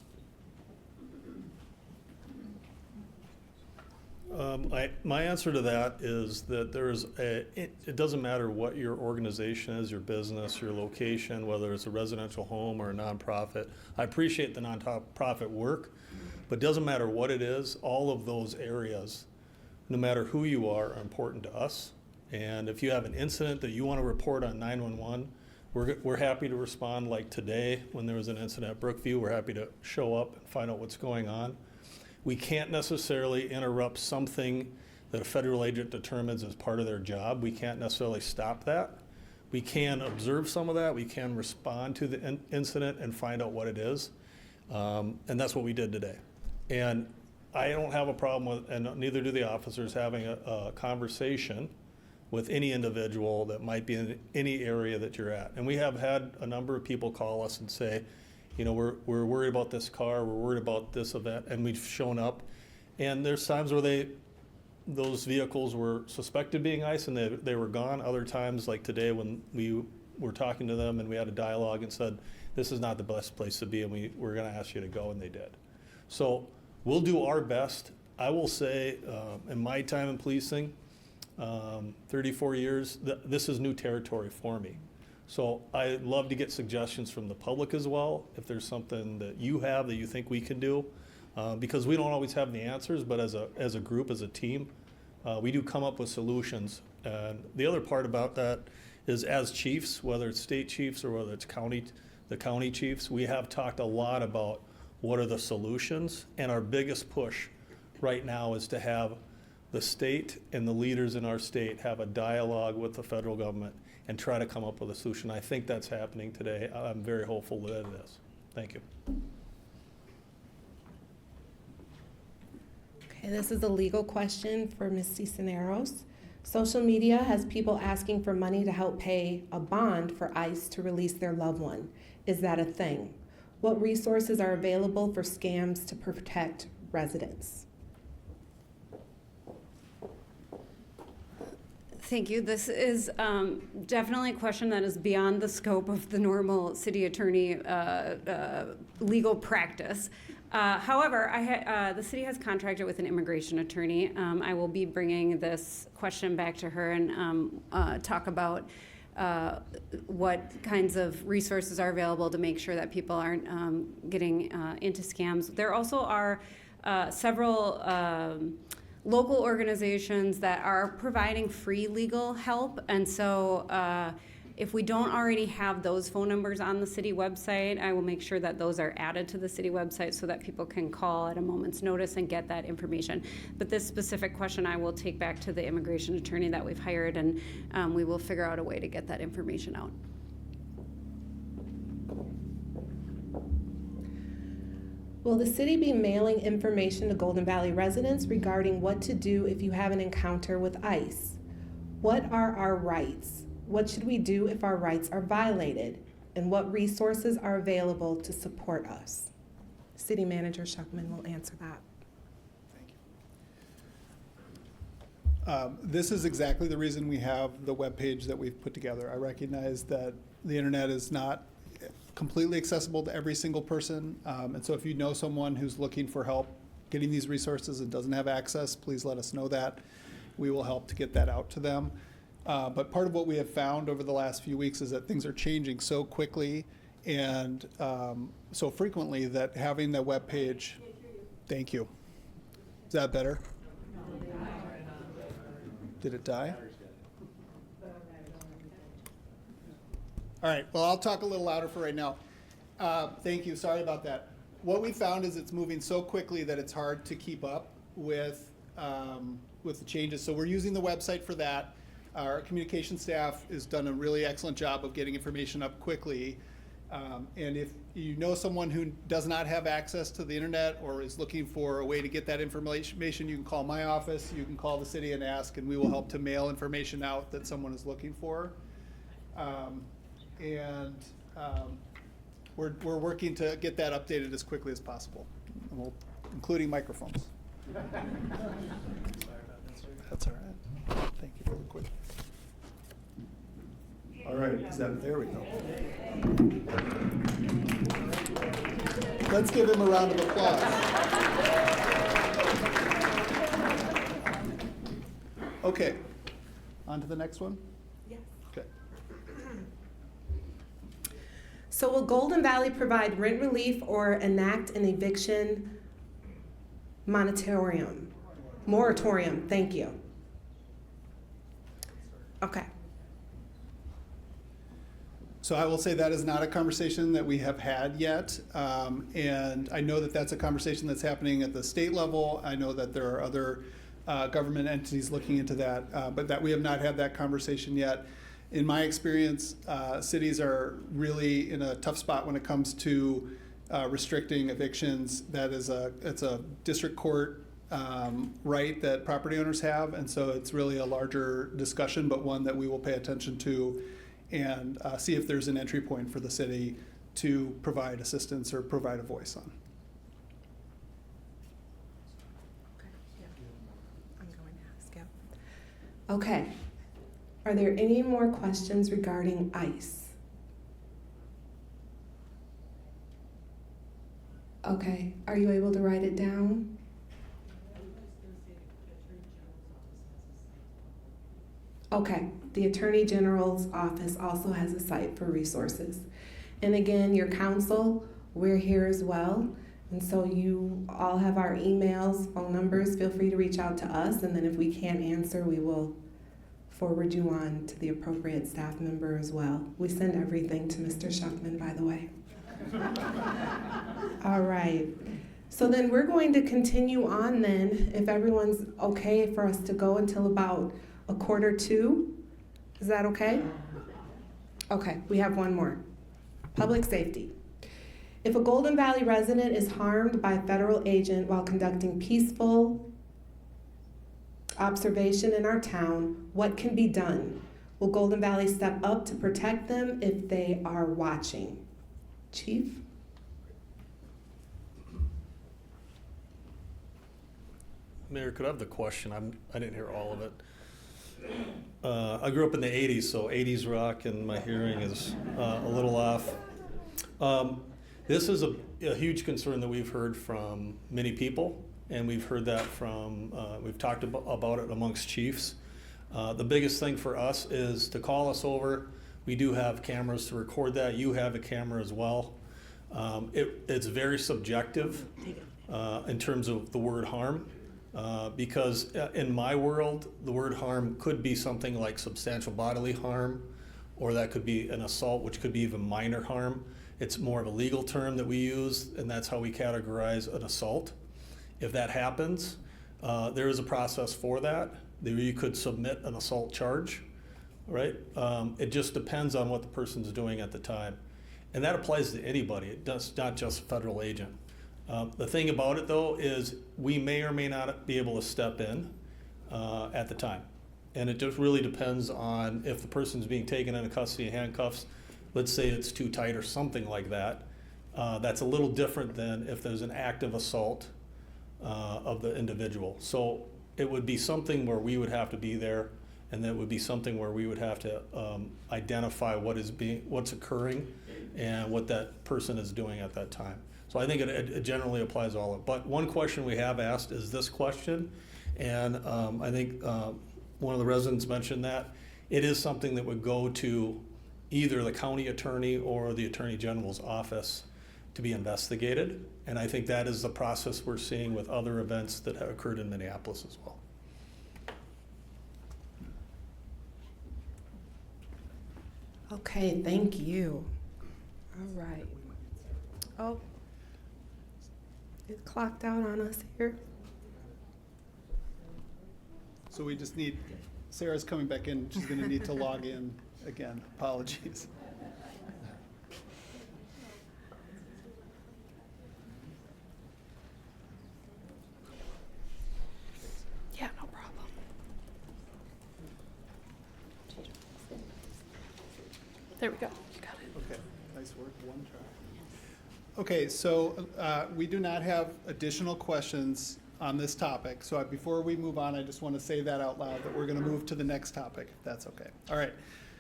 My answer to that is that it doesn't matter what your organization is, your business, your location, whether it's a residential home or a nonprofit. I appreciate the nonprofit work, but it doesn't matter what it is. All of those areas, no matter who you are important to us. And if you have an incident that you want to report on 911, we're happy to respond. Like today, when there was an incident at Brookview, we're happy to show up and find out what's going on. We can't necessarily interrupt something that a federal agent determines as part of their job. We can't necessarily stop that. We can observe some of that. We can respond to the incident and find out what it is. And that's what we did today. And I don't have a problem with, and neither do the officers, having a conversation with any individual that might be in any area that you're at. And we have had a number of people call us and say, you know, we're worried about this car, we're worried about this event, and we've shown up. And there's times where those vehicles were suspected being ICE and they were gone. Other times, like today, when we were talking to them and we had a dialogue and said, this is not the best place to be, and we're gonna ask you to go, and they did. So we'll do our best. I will say, in my time in policing, 34 years, this is new territory for me. So I'd love to get suggestions from the public as well, if there's something that you have that you think we can do. Because we don't always have the answers, but as a group, as a team, we do come up with solutions. And the other part about that is, as chiefs, whether it's state chiefs or whether it's the county chiefs, we have talked a lot about what are the solutions. And our biggest push right now is to have the state and the leaders in our state have a dialogue with the federal government and try to come up with a solution. I think that's happening today. I'm very hopeful that it is. Thank you. Okay, this is a legal question for Ms. Cisneros. Social media has people asking for money to help pay a bond for ICE to release their loved one. Is that a thing? What resources are available for scams to protect residents? Thank you. This is definitely a question that is beyond the scope of the normal city attorney legal practice. However, the city has contracted with an immigration attorney. I will be bringing this question back to her and talk about what kinds of resources are available to make sure that people aren't getting into scams. There also are several local organizations that are providing free legal help, and so if we don't already have those phone numbers on the city website, I will make sure that those are added to the city website so that people can call at a moment's notice and get that information. But this specific question I will take back to the immigration attorney that we've hired, and we will figure out a way to get that information out. Will the city be mailing information to Golden Valley residents regarding what to do if you have an encounter with ICE? What are our rights? What should we do if our rights are violated? And what resources are available to support us? City Manager Schuckman will answer that. This is exactly the reason we have the webpage that we've put together. I recognize that the internet is not completely accessible to every single person. And so if you know someone who's looking for help getting these resources and doesn't have access, please let us know that. We will help to get that out to them. But part of what we have found over the last few weeks is that things are changing so quickly and so frequently that having the web page. Thank you. Is that better? Did it die? All right, well, I'll talk a little louder for right now. Thank you, sorry about that. What we found is it's moving so quickly that it's hard to keep up with the changes. So we're using the website for that. Our communication staff has done a really excellent job of getting information up quickly. And if you know someone who does not have access to the internet or is looking for a way to get that information, you can call my office, you can call the city and ask, and we will help to mail information out that someone is looking for. We're working to get that updated as quickly as possible, including microphones. That's all right. Thank you really quick. All right, there we go. Let's give him a round of applause. Okay, on to the next one. Yes. Okay. So will Golden Valley provide rent relief or enact an eviction moratorium? Thank you. Okay. So I will say that is not a conversation that we have had yet. And I know that that's a conversation that's happening at the state level. I know that there are other government entities looking into that, but that we have not had that conversation yet. In my experience, cities are really in a tough spot when it comes to restricting evictions. It's a district court right that property owners have, and so it's really a larger discussion, but one that we will pay attention to and see if there's an entry point for the city to provide assistance or provide a voice on. I'm going to ask you. Okay. Are there any more questions regarding ICE? Okay. Are you able to write it down? Okay. The Attorney General's office also has a site for resources. And again, your council, we're here as well. And so you all have our emails, phone numbers. Feel free to reach out to us. And then if we can't answer, we will forward you on to the appropriate staff member as well. We send everything to Mr. Schuckman, by the way. All right. So then we're going to continue on then, if everyone's okay for us to go until about 1:45. Is that okay? Okay, we have one more. Public safety. If a Golden Valley resident is harmed by a federal agent while conducting peaceful observation in our town, what can be done? Will Golden Valley step up to protect them if they are watching? Chief? Mayor, could I have the question? I didn't hear all of it. I grew up in the 80s, so 80s rock, and my hearing is a little off. This is a huge concern that we've heard from many people, and we've heard that from, we've talked about it amongst chiefs. The biggest thing for us is to call us over. We do have cameras to record that. You have a camera as well. It's very subjective in terms of the word harm. Because in my world, the word harm could be something like substantial bodily harm, or that could be an assault, which could be even minor harm. It's more of a legal term that we use, and that's how we categorize an assault. If that happens, there is a process for that. You could submit an assault charge, right? It just depends on what the person's doing at the time. And that applies to anybody. It does not just a federal agent. The thing about it, though, is we may or may not be able to step in at the time. And it just really depends on if the person's being taken into custody in handcuffs. Let's say it's too tight or something like that. That's a little different than if there's an active assault of the individual. So it would be something where we would have to be there, and that would be something where we would have to identify what's occurring and what that person is doing at that time. So I think it generally applies to all of it. But one question we have asked is this question, and I think one of the residents mentioned that. It is something that would go to either the county attorney or the attorney general's office to be investigated. And I think that is the process we're seeing with other events that have occurred in Minneapolis as well. Okay, thank you. All right. Oh, it clocked out on us here. So we just need, Sarah's coming back in. She's going to need to log in again. Apologies. Yeah, no problem. There we go. Okay, nice work. One try. Okay, so we do not have additional questions on this topic. So before we move on, I just want to say that out loud, that we're going to move to the next topic, if that's okay. All right.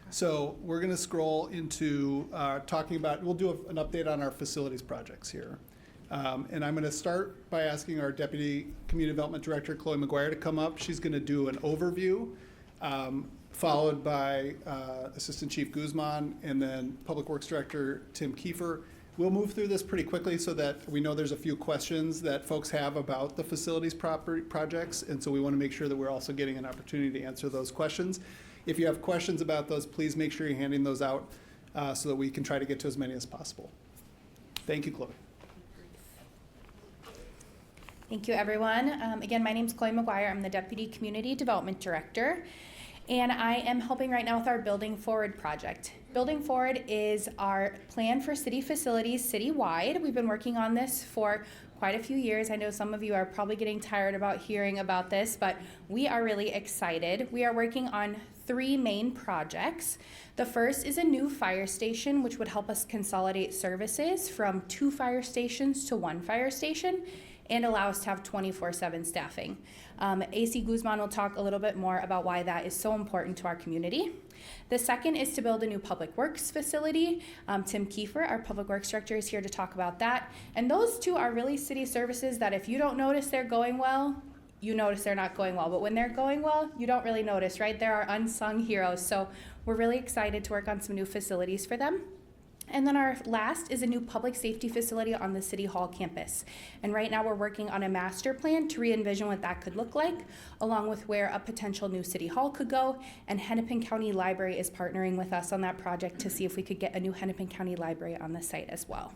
So we're going to scroll into talking about, we'll do an update on our facilities projects here. And I'm going to start by asking our Deputy Community Development Director, Chloe McGuire, to come up. She's going to do an overview, followed by Assistant Chief Guzman, and then Public Works Director Tim Kiefer. We'll move through this pretty quickly so that we know there's a few questions that folks have about the facilities projects, and so we want to make sure that we're also getting an opportunity to answer those questions. If you have questions about those, please make sure you're handing those out so that we can try to get to as many as possible. Thank you, Chloe. Thank you, everyone. Again, my name is Chloe McGuire. I'm the Deputy Community Development Director, and I am helping right now with our Building Forward project. Building Forward is our plan for city facilities citywide. We've been working on this for quite a few years. I know some of you are probably getting tired about hearing about this, but we are really excited. We are working on 3 main projects. The first is a new fire station, which would help us consolidate services from 2 fire stations to 1 fire station and allow us to have 24/7 staffing. AC Guzman will talk a little bit more about why that is so important to our community. The second is to build a new public works facility. Tim Kiefer, our public works director, is here to talk about that. And those 2 are really city services that if you don't notice they're going well, you notice they're not going well. But when they're going well, you don't really notice, right? They're our unsung heroes. So we're really excited to work on some new facilities for them. And then our last is a new public safety facility on the City Hall campus. And right now we're working on a master plan to re-envision what that could look like, along with where a potential new City Hall could go. And Hennepin County Library is partnering with us on that project to see if we could get a new Hennepin County Library on the site as well.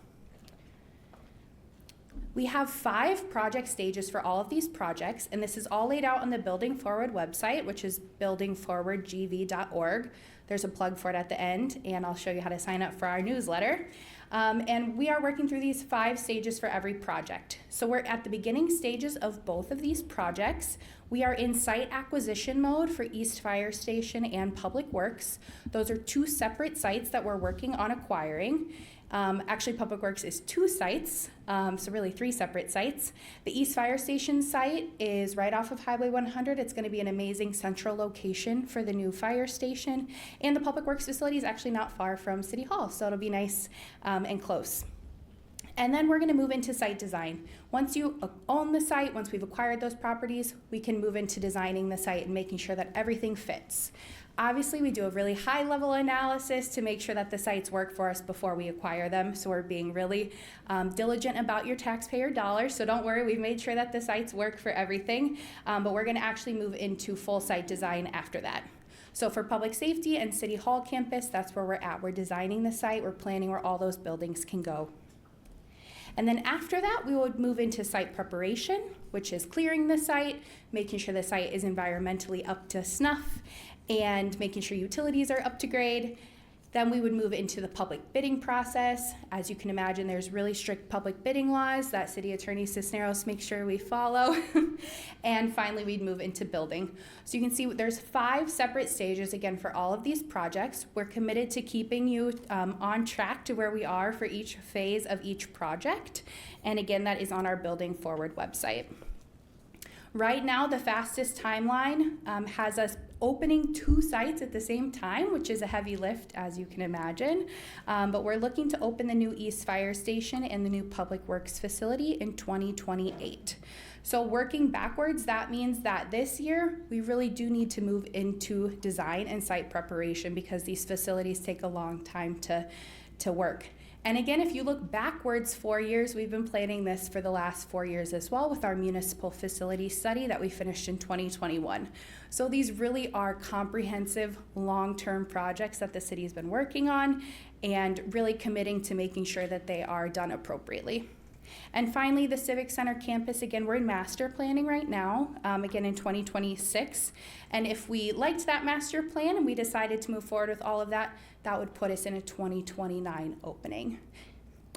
We have 5 project stages for all of these projects, and this is all laid out on the Building Forward website, which is buildingforwardgv.org. There's a plug for it at the end, and I'll show you how to sign up for our newsletter. And we are working through these 5 stages for every project. So we're at the beginning stages of both of these projects. We are in site acquisition mode for East Fire Station and Public Works. Those are 2 separate sites that we're working on acquiring. Actually, Public Works is 2 sites, so really 3 separate sites. The East Fire Station site is right off of Highway 100. It's going to be an amazing central location for the new fire station. And the Public Works facility is actually not far from City Hall, so it'll be nice and close. And then we're going to move into site design. Once you own the site, once we've acquired those properties, we can move into designing the site and making sure that everything fits. Obviously, we do a really high-level analysis to make sure that the sites work for us before we acquire them. So we're being really diligent about your taxpayer dollars. So don't worry, we've made sure that the sites work for everything. But we're going to actually move into full site design after that. So for public safety and City Hall campus, that's where we're at. We're designing the site. We're planning where all those buildings can go. And then after that, we would move into site preparation, which is clearing the site, making sure the site is environmentally up to snuff, and making sure utilities are up to grade. Then we would move into the public bidding process. As you can imagine, there's really strict public bidding laws that City Attorney Cisneros makes sure we follow. And finally, we'd move into building. So you can see there's 5 separate stages, again, for all of these projects. We're committed to keeping you on track to where we are for each phase of each project. And again, that is on our Building Forward website. Right now, the fastest timeline has us opening 2 sites at the same time, which is a heavy lift, as you can imagine. But we're looking to open the new East Fire Station and the new Public Works facility in 2028. So working backwards, that means that this year, we really do need to move into design and site preparation because these facilities take a long time to work. And again, if you look backwards 4 years, we've been planning this for the last 4 years as well with our municipal facility study that we finished in 2021. So these really are comprehensive, long-term projects that the city's been working on and really committing to making sure that they are done appropriately. And finally, the Civic Center campus, again, we're in master planning right now, again in 2026. And if we liked that master plan and we decided to move forward with all of that, that would put us in a 2029 opening.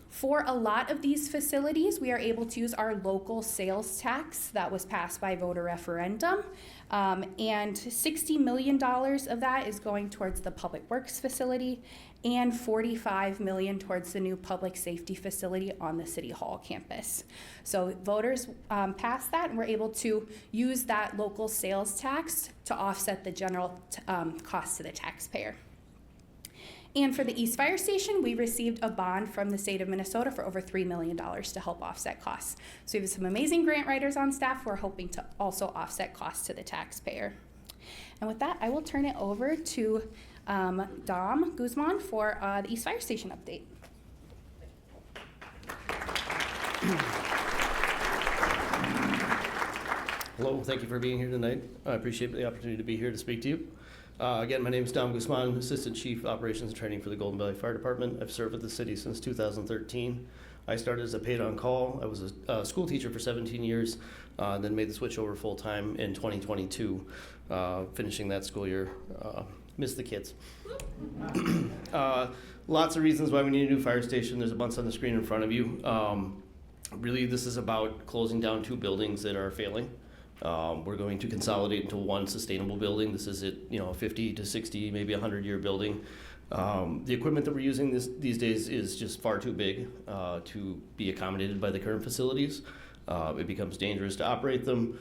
For a lot of these facilities, we are able to use our local sales tax that was passed by voter referendum. And $60 million of that is going towards the Public Works facility and $45 million towards the new public safety facility on the City Hall campus. So voters passed that and we're able to use that local sales tax to offset the general cost to the taxpayer. And for the East Fire Station, we received a bond from the state of Minnesota for over $3 million to help offset costs. So we have some amazing grant writers on staff who are hoping to also offset costs to the taxpayer. And with that, I will turn it over to Dom Guzman for the East Fire Station update. Hello, thank you for being here tonight. I appreciate the opportunity to be here to speak to you. Again, my name is Dom Guzman, Assistant Chief Operations and Training for the Golden Valley Fire Department. I've served with the city since 2013. I started as a paid-on-call. I was a school teacher for 17 years, then made the switch over full-time in 2022, finishing that school year. Miss the kids. Lots of reasons why we need a new fire station. There's a bunch on the screen in front of you. Really, this is about closing down 2 buildings that are failing. We're going to consolidate into one sustainable building. This is a 50 to 60, maybe 100-year building. The equipment that we're using these days is just far too big to be accommodated by the current facilities. It becomes dangerous to operate them.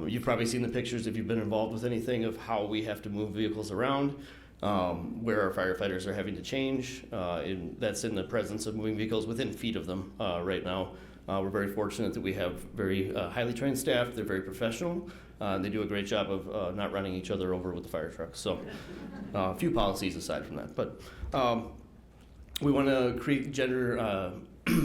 You've probably seen the pictures if you've been involved with anything of how we have to move vehicles around, where our firefighters are having to change. And that's in the presence of moving vehicles within feet of them right now. We're very fortunate that we have very highly trained staff. They're very professional. They do a great job of not running each other over with the fire trucks. So a few policies aside from that. But we want to create gender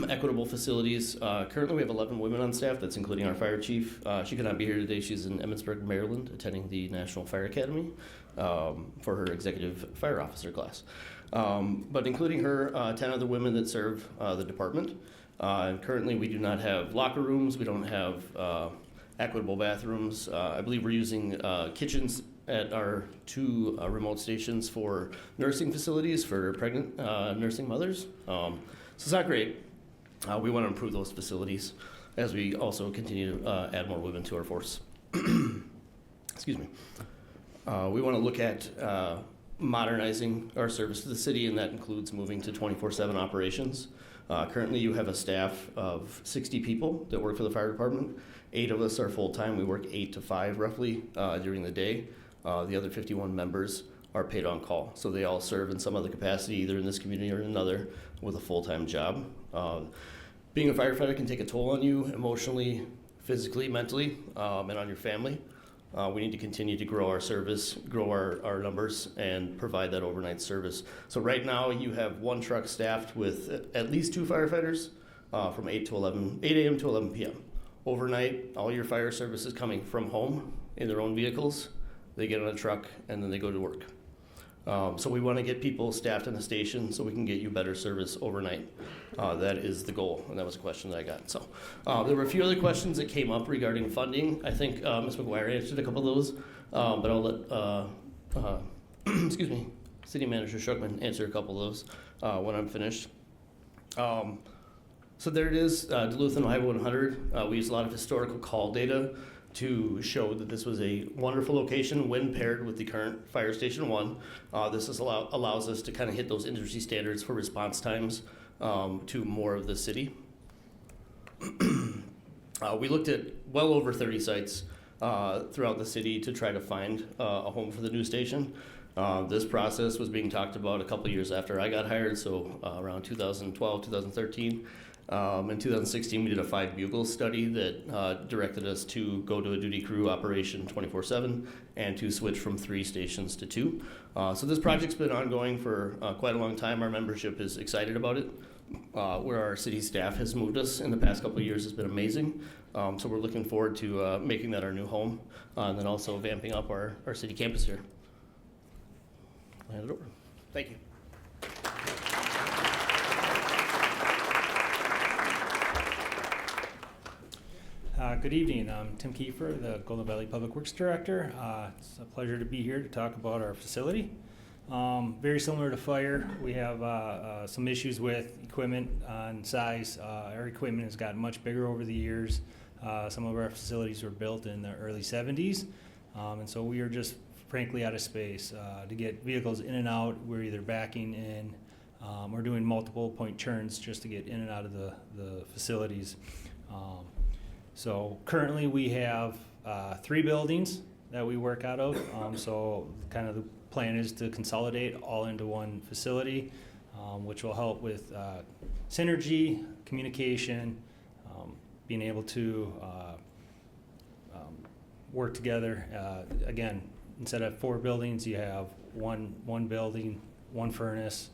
equitable facilities. Currently we have 11 women on staff. That's including our fire chief. She could not be here today. She's in Emmitsburg, Maryland, attending the National Fire Academy for her executive fire officer class. But including her, 10 other women that serve the department. And currently we do not have locker rooms. We don't have equitable bathrooms. I believe we're using kitchens at our 2 remote stations for nursing facilities for pregnant nursing mothers. So it's not great. We want to improve those facilities as we also continue to add more women to our force. Excuse me. We want to look at modernizing our service to the city, and that includes moving to 24/7 operations. Currently, you have a staff of 60 people that work for the fire department. 8 of us are full-time. We work 8 to 5 roughly during the day. The other 51 members are paid on call. So they all serve in some other capacity, either in this community or in another, with a full-time job. Being a firefighter can take a toll on you emotionally, physically, mentally, and on your family. We need to continue to grow our service, grow our numbers, and provide that overnight service. So right now, you have one truck staffed with at least 2 firefighters from 8 a.m. to 11 p.m. Overnight, all your fire service is coming from home in their own vehicles. They get on a truck, and then they go to work. So we want to get people staffed in the station so we can get you better service overnight. That is the goal, and that was a question that I got. So there were a few other questions that came up regarding funding. I think Ms. McGuire answered a couple of those, but I'll let excuse me, City Manager Schuckman answer a couple of those when I'm finished. So there it is, Duluth and Highway 100. We use a lot of historical call data to show that this was a wonderful location when paired with the current Fire Station 1. This allows us to kind of hit those industry standards for response times to more of the city. We looked at well over 30 sites throughout the city to try to find a home for the new station. This process was being talked about a couple years after I got hired, so around 2012, 2013. In 2016, we did a 5 bugle study that directed us to go to a duty crew operation 24/7 and to switch from 3 stations to 2. So this project's been ongoing for quite a long time. Our membership is excited about it. Where our city staff has moved us in the past couple of years has been amazing. So we're looking forward to making that our new home and then also vamping up our city campus here. I'll hand it over. Thank you. Good evening. I'm Tim Kiefer, the Golden Valley Public Works Director. It's a pleasure to be here to talk about our facility. Very similar to fire, we have some issues with equipment on size. Our equipment has gotten much bigger over the years. Some of our facilities were built in the early 70s, and so we are just frankly out of space. To get vehicles in and out, we're either backing in or doing multiple point turns just to get in and out of the facilities. So currently we have 3 buildings that we work out of. So kind of the plan is to consolidate all into one facility, which will help with synergy, communication, being able to work together. Again, instead of 4 buildings, you have one building, 1 furnace,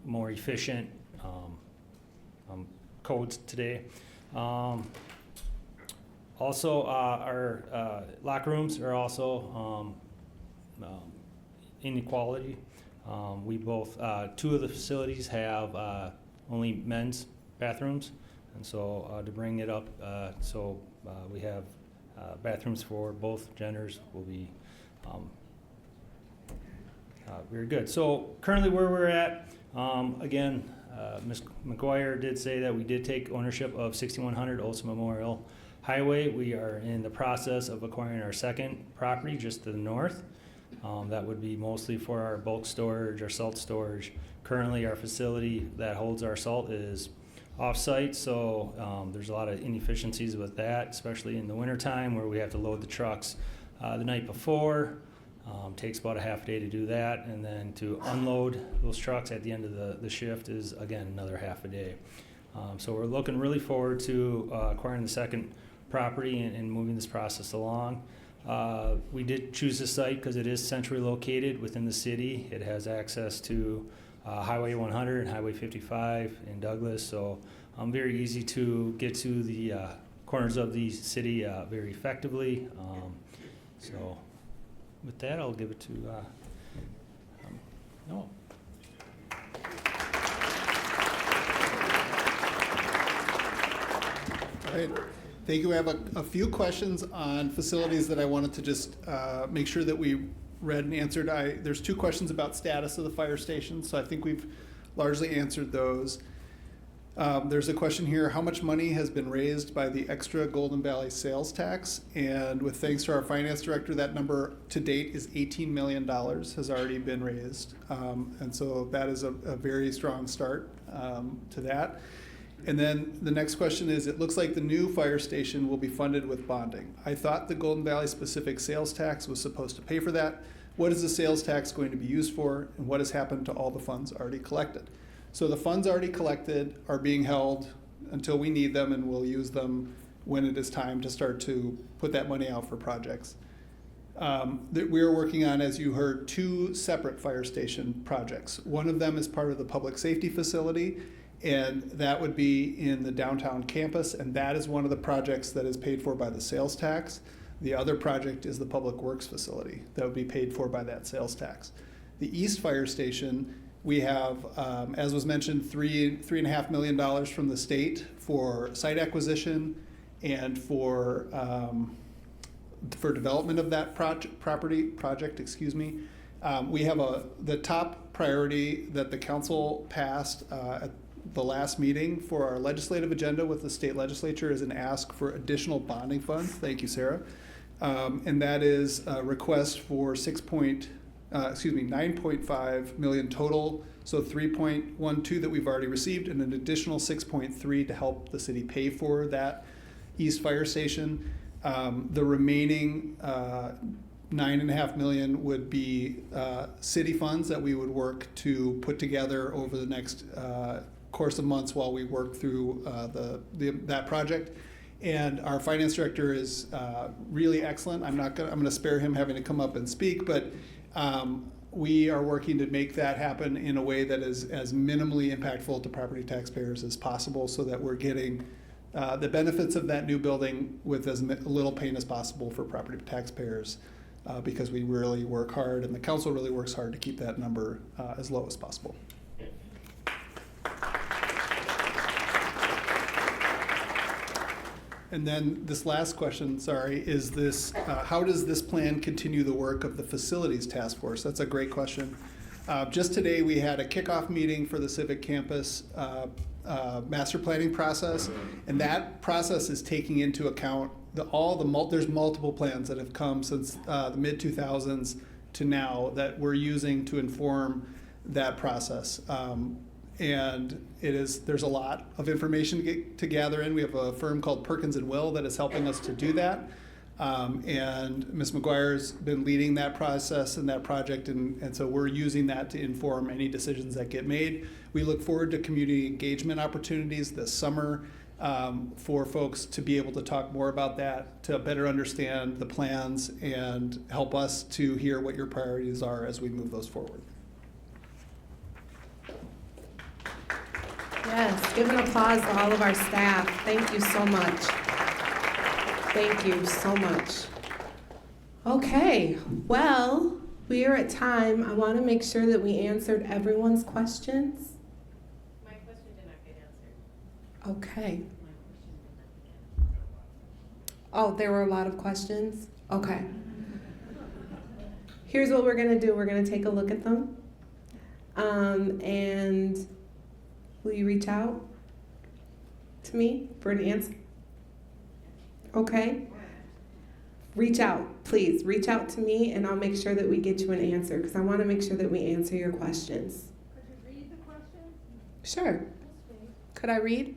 more efficient codes today. Also, our locker rooms are also inequality. We both, 2 of the facilities have only men's bathrooms, and so to bring it up, we have bathrooms for both genders will be very good. So currently where we're at, again, Ms. McGuire did say that we did take ownership of 6100 Olson Memorial Highway. We are in the process of acquiring our second property just to the north. That would be mostly for our bulk storage, our salt storage. Currently, our facility that holds our salt is off-site, so there's a lot of inefficiencies with that, especially in the wintertime where we have to load the trucks the night before. Takes about a half a day to do that, and then to unload those trucks at the end of the shift is, again, another half a day. So we're looking really forward to acquiring the second property and moving this process along. We did choose this site because it is centrally located within the city. It has access to Highway 100 and Highway 55 in Douglas, so very easy to get to the corners of the city very effectively. So with that, I'll give it to Noah. All right. Thank you. I have a few questions on facilities that I wanted to just make sure that we read and answered. There's 2 questions about status of the fire station, so I think we've largely answered those. There's a question here, how much money has been raised by the extra Golden Valley sales tax? And with thanks to our finance director, that number to date is $18 million has already been raised. And so that is a very strong start to that. And then the next question is, it looks like the new fire station will be funded with bonding. I thought the Golden Valley specific sales tax was supposed to pay for that. What is the sales tax going to be used for, and what has happened to all the funds already collected? So the funds already collected are being held until we need them, and we'll use them when it is time to start to put that money out for projects. That we are working on, as you heard, 2 separate fire station projects. One of them is part of the public safety facility, and that would be in the downtown campus, and that is one of the projects that is paid for by the sales tax. The other project is the public works facility that would be paid for by that sales tax. The East Fire Station, we have, as was mentioned, $3.5 million from the state for site acquisition and for development of that project. Excuse me. We have the top priority that the council passed at the last meeting for our legislative agenda with the state legislature is an ask for additional bonding funds. Thank you, Sarah. And that is a request for 9.5 million total. So 3.12 that we've already received, and an additional 6.3 to help the city pay for that East Fire Station. The remaining 9.5 million would be city funds that we would work to put together over the next course of months while we work through that project. And our finance director is really excellent. I'm going to spare him having to come up and speak, but we are working to make that happen in a way that is as minimally impactful to property taxpayers as possible, so that we're getting the benefits of that new building with as little pain as possible for property taxpayers, because we really work hard, and the council really works hard to keep that number as low as possible. And then this last question, sorry, is this, how does this plan continue the work of the facilities task force? That's a great question. Just today, we had a kickoff meeting for the Civic Campus master planning process, and that process is taking into account there's multiple plans that have come since the mid-2000s to now that we're using to inform that process. And there's a lot of information to gather in. We have a firm called Perkins & Will that is helping us to do that. And Ms. McGuire's been leading that process and that project, and so we're using that to inform any decisions that get made. We look forward to community engagement opportunities this summer for folks to be able to talk more about that, to better understand the plans, and help us to hear what your priorities are as we move those forward. Yes, give an applause to all of our staff. Thank you so much. Thank you so much. Okay, well, we are at time. I want to make sure that we answered everyone's questions. My question did not get answered. Okay. Oh, there were a lot of questions? Okay. Here's what we're going to do. We're going to take a look at them. And will you reach out to me for an answer? Okay. Reach out, please. Reach out to me, and I'll make sure that we get you an answer, because I want to make sure that we answer your questions. Could you read the question? Sure. Could I read?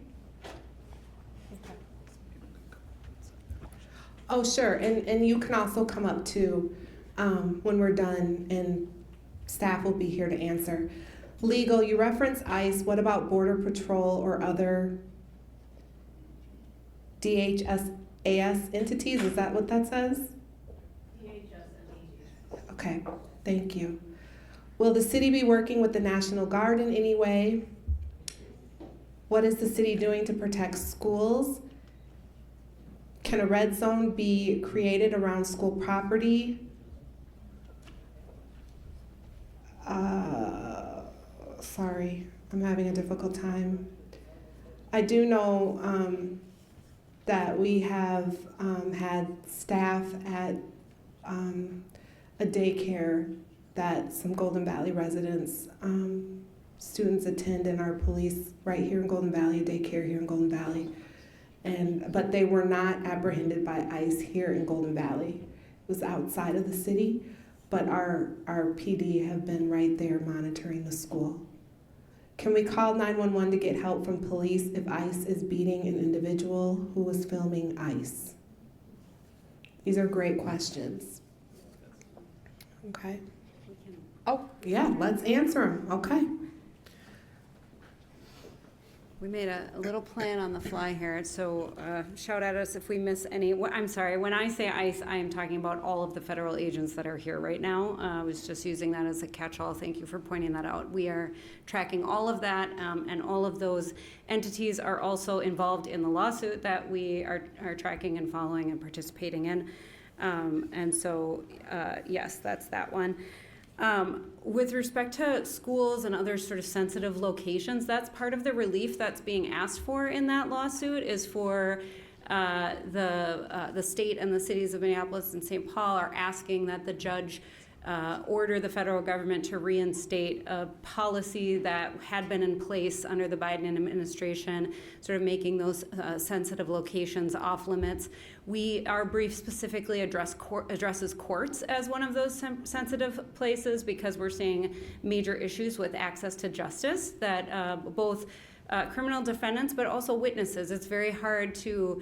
Oh, sure. And you can also come up too when we're done, and staff will be here to answer. Legal, you reference ICE. What about Border Patrol or other DHS entities? Is that what that says? DHS. Okay, thank you. Will the city be working with the National Guard in any way? What is the city doing to protect schools? Can a red zone be created around school property? Sorry, I'm having a difficult time. I do know that we have had staff at a daycare that some Golden Valley residents students attend in our police right here in Golden Valley, daycare here in Golden Valley. But they were not apprehended by ICE here in Golden Valley. It was outside of the city, but our PD have been right there monitoring the school. Can we call 911 to get help from police if ICE is beating an individual who was filming ICE? These are great questions. Okay. Oh, yeah, let's answer them. Okay. We made a little plan on the fly here, so shout at us if we miss any. I'm sorry, when I say ICE, I am talking about all of the federal agents that are here right now. I was just using that as a catch-all. Thank you for pointing that out. We are tracking all of that, and all of those entities are also involved in the lawsuit that we are tracking and following and participating in. And so, yes, that's that one. With respect to schools and other sort of sensitive locations, that's part of the relief that's being asked for in that lawsuit is for the state and the cities of Minneapolis and St. Paul are asking that the judge order the federal government to reinstate a policy that had been in place under the Biden administration, sort of making those sensitive locations off limits. Our brief specifically addresses courts as one of those sensitive places because we're seeing major issues with access to justice that both criminal defendants but also witnesses. It's very hard to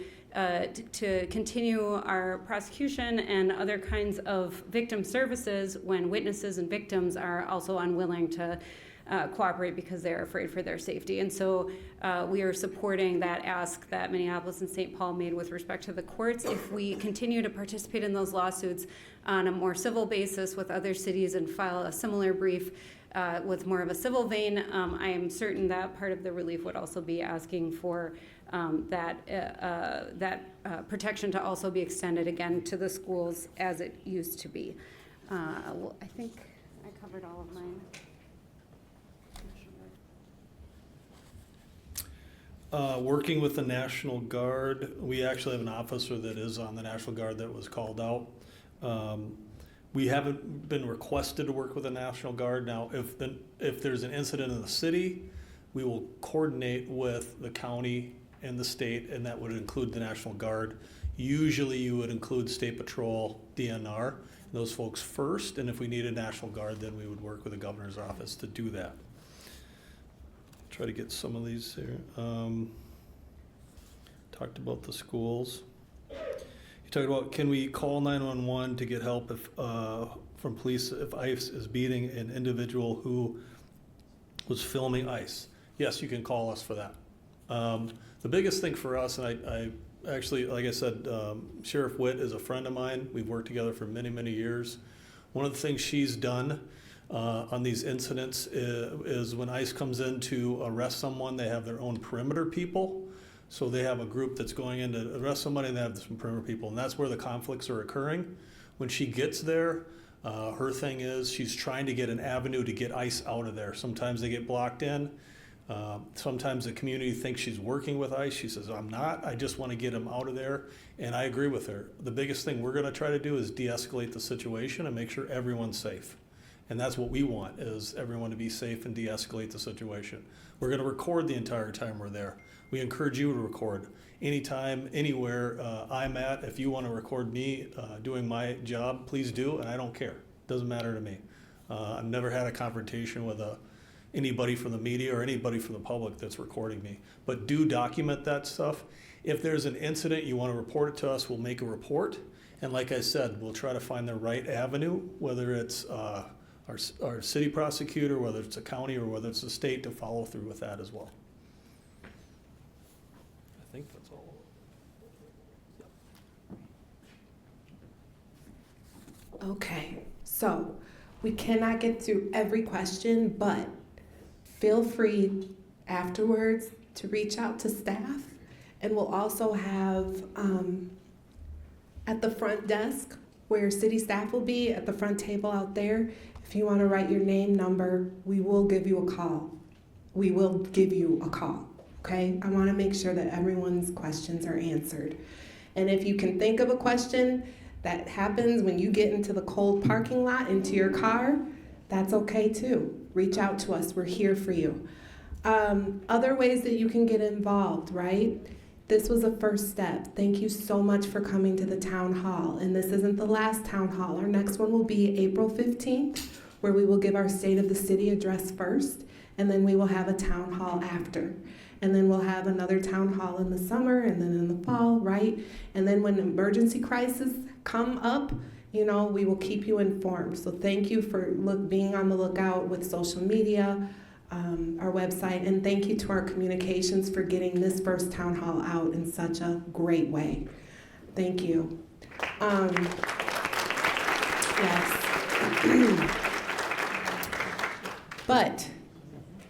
continue our prosecution and other kinds of victim services when witnesses and victims are also unwilling to cooperate because they're afraid for their safety. And so we are supporting that ask that Minneapolis and St. Paul made with respect to the courts. If we continue to participate in those lawsuits on a more civil basis with other cities and file a similar brief with more of a civil vein, I am certain that part of the relief would also be asking for that protection to also be extended again to the schools as it used to be. Well, I think I covered all of mine. Working with the National Guard, we actually have an officer that is on the National Guard that was called out. We haven't been requested to work with the National Guard. Now, if there's an incident in the city, we will coordinate with the county and the state, and that would include the National Guard. Usually you would include State Patrol, DNR, those folks first, and if we need a National Guard, then we would work with the governor's office to do that. Try to get some of these here. Talked about the schools. You talked about, can we call 911 to get help from police if ICE is beating an individual who was filming ICE? Yes, you can call us for that. The biggest thing for us, and I actually, like I said, Sheriff Witt is a friend of mine. We've worked together for many, many years. One of the things she's done on these incidents is when ICE comes in to arrest someone, they have their own perimeter people. So they have a group that's going in to arrest somebody and they have some perimeter people, and that's where the conflicts are occurring. When she gets there, her thing is she's trying to get an avenue to get ICE out of there. Sometimes they get blocked in. Sometimes the community thinks she's working with ICE. She says, I'm not. I just want to get them out of there. And I agree with her. The biggest thing we're going to try to do is de-escalate the situation and make sure everyone's safe. And that's what we want, is everyone to be safe and de-escalate the situation. We're going to record the entire time we're there. We encourage you to record anytime, anywhere I'm at. If you want to record me doing my job, please do, and I don't care. Doesn't matter to me. I've never had a confrontation with anybody from the media or anybody from the public that's recording me. But do document that stuff. If there's an incident, you want to report it to us, we'll make a report. And like I said, we'll try to find the right avenue, whether it's our city prosecutor, whether it's a county, or whether it's a state, to follow through with that as well. I think that's all. Okay, so we cannot get through every question, but feel free afterwards to reach out to staff, and we'll also have at the front desk where city staff will be at the front table out there. If you want to write your name, number, we will give you a call. We will give you a call, okay? I want to make sure that everyone's questions are answered. And if you can think of a question that happens when you get into the cold parking lot, into your car, that's okay too. reach out to us. We're here for you. Other ways that you can get involved, right? This was a first step. Thank you so much for coming to the town hall. And this isn't the last town hall. Our next one will be April 15th, where we will give our State of the City address first, and then we will have a town hall after. And then we'll have another town hall in the summer and then in the fall, right? And then when emergency crises come up, you know, we will keep you informed. So thank you for being on the lookout with social media, our website, and thank you to our communications for getting this first town hall out in such a great way. Thank you. Yes. But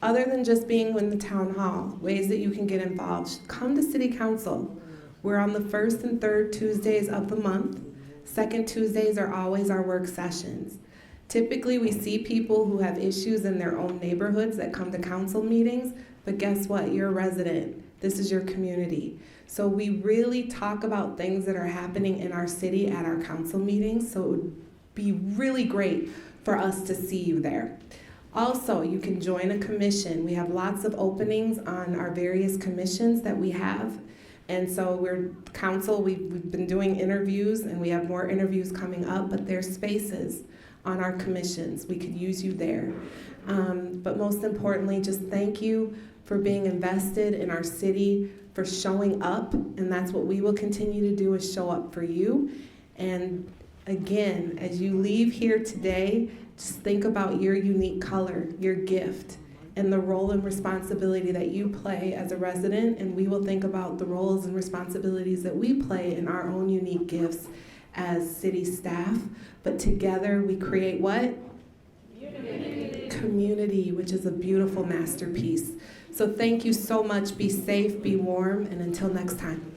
other than just being in the town hall, ways that you can get involved, come to City Council. We're on the first and third Tuesdays of the month. Second Tuesdays are always our work sessions. Typically, we see people who have issues in their own neighborhoods that come to council meetings, but guess what? You're a resident. This is your community. So we really talk about things that are happening in our city at our council meetings, so it would be really great for us to see you there. Also, you can join a commission. We have lots of openings on our various commissions that we have. And so we've been doing interviews, and we have more interviews coming up, but there's spaces on our commissions. We could use you there. But most importantly, just thank you for being invested in our city, for showing up, and that's what we will continue to do, is show up for you. And again, as you leave here today, just think about your unique color, your gift, and the role and responsibility that you play as a resident, and we will think about the roles and responsibilities that we play in our own unique gifts as city staff. But together we create what? Community, which is a beautiful masterpiece. So thank you so much. Be safe, be warm, and until next time.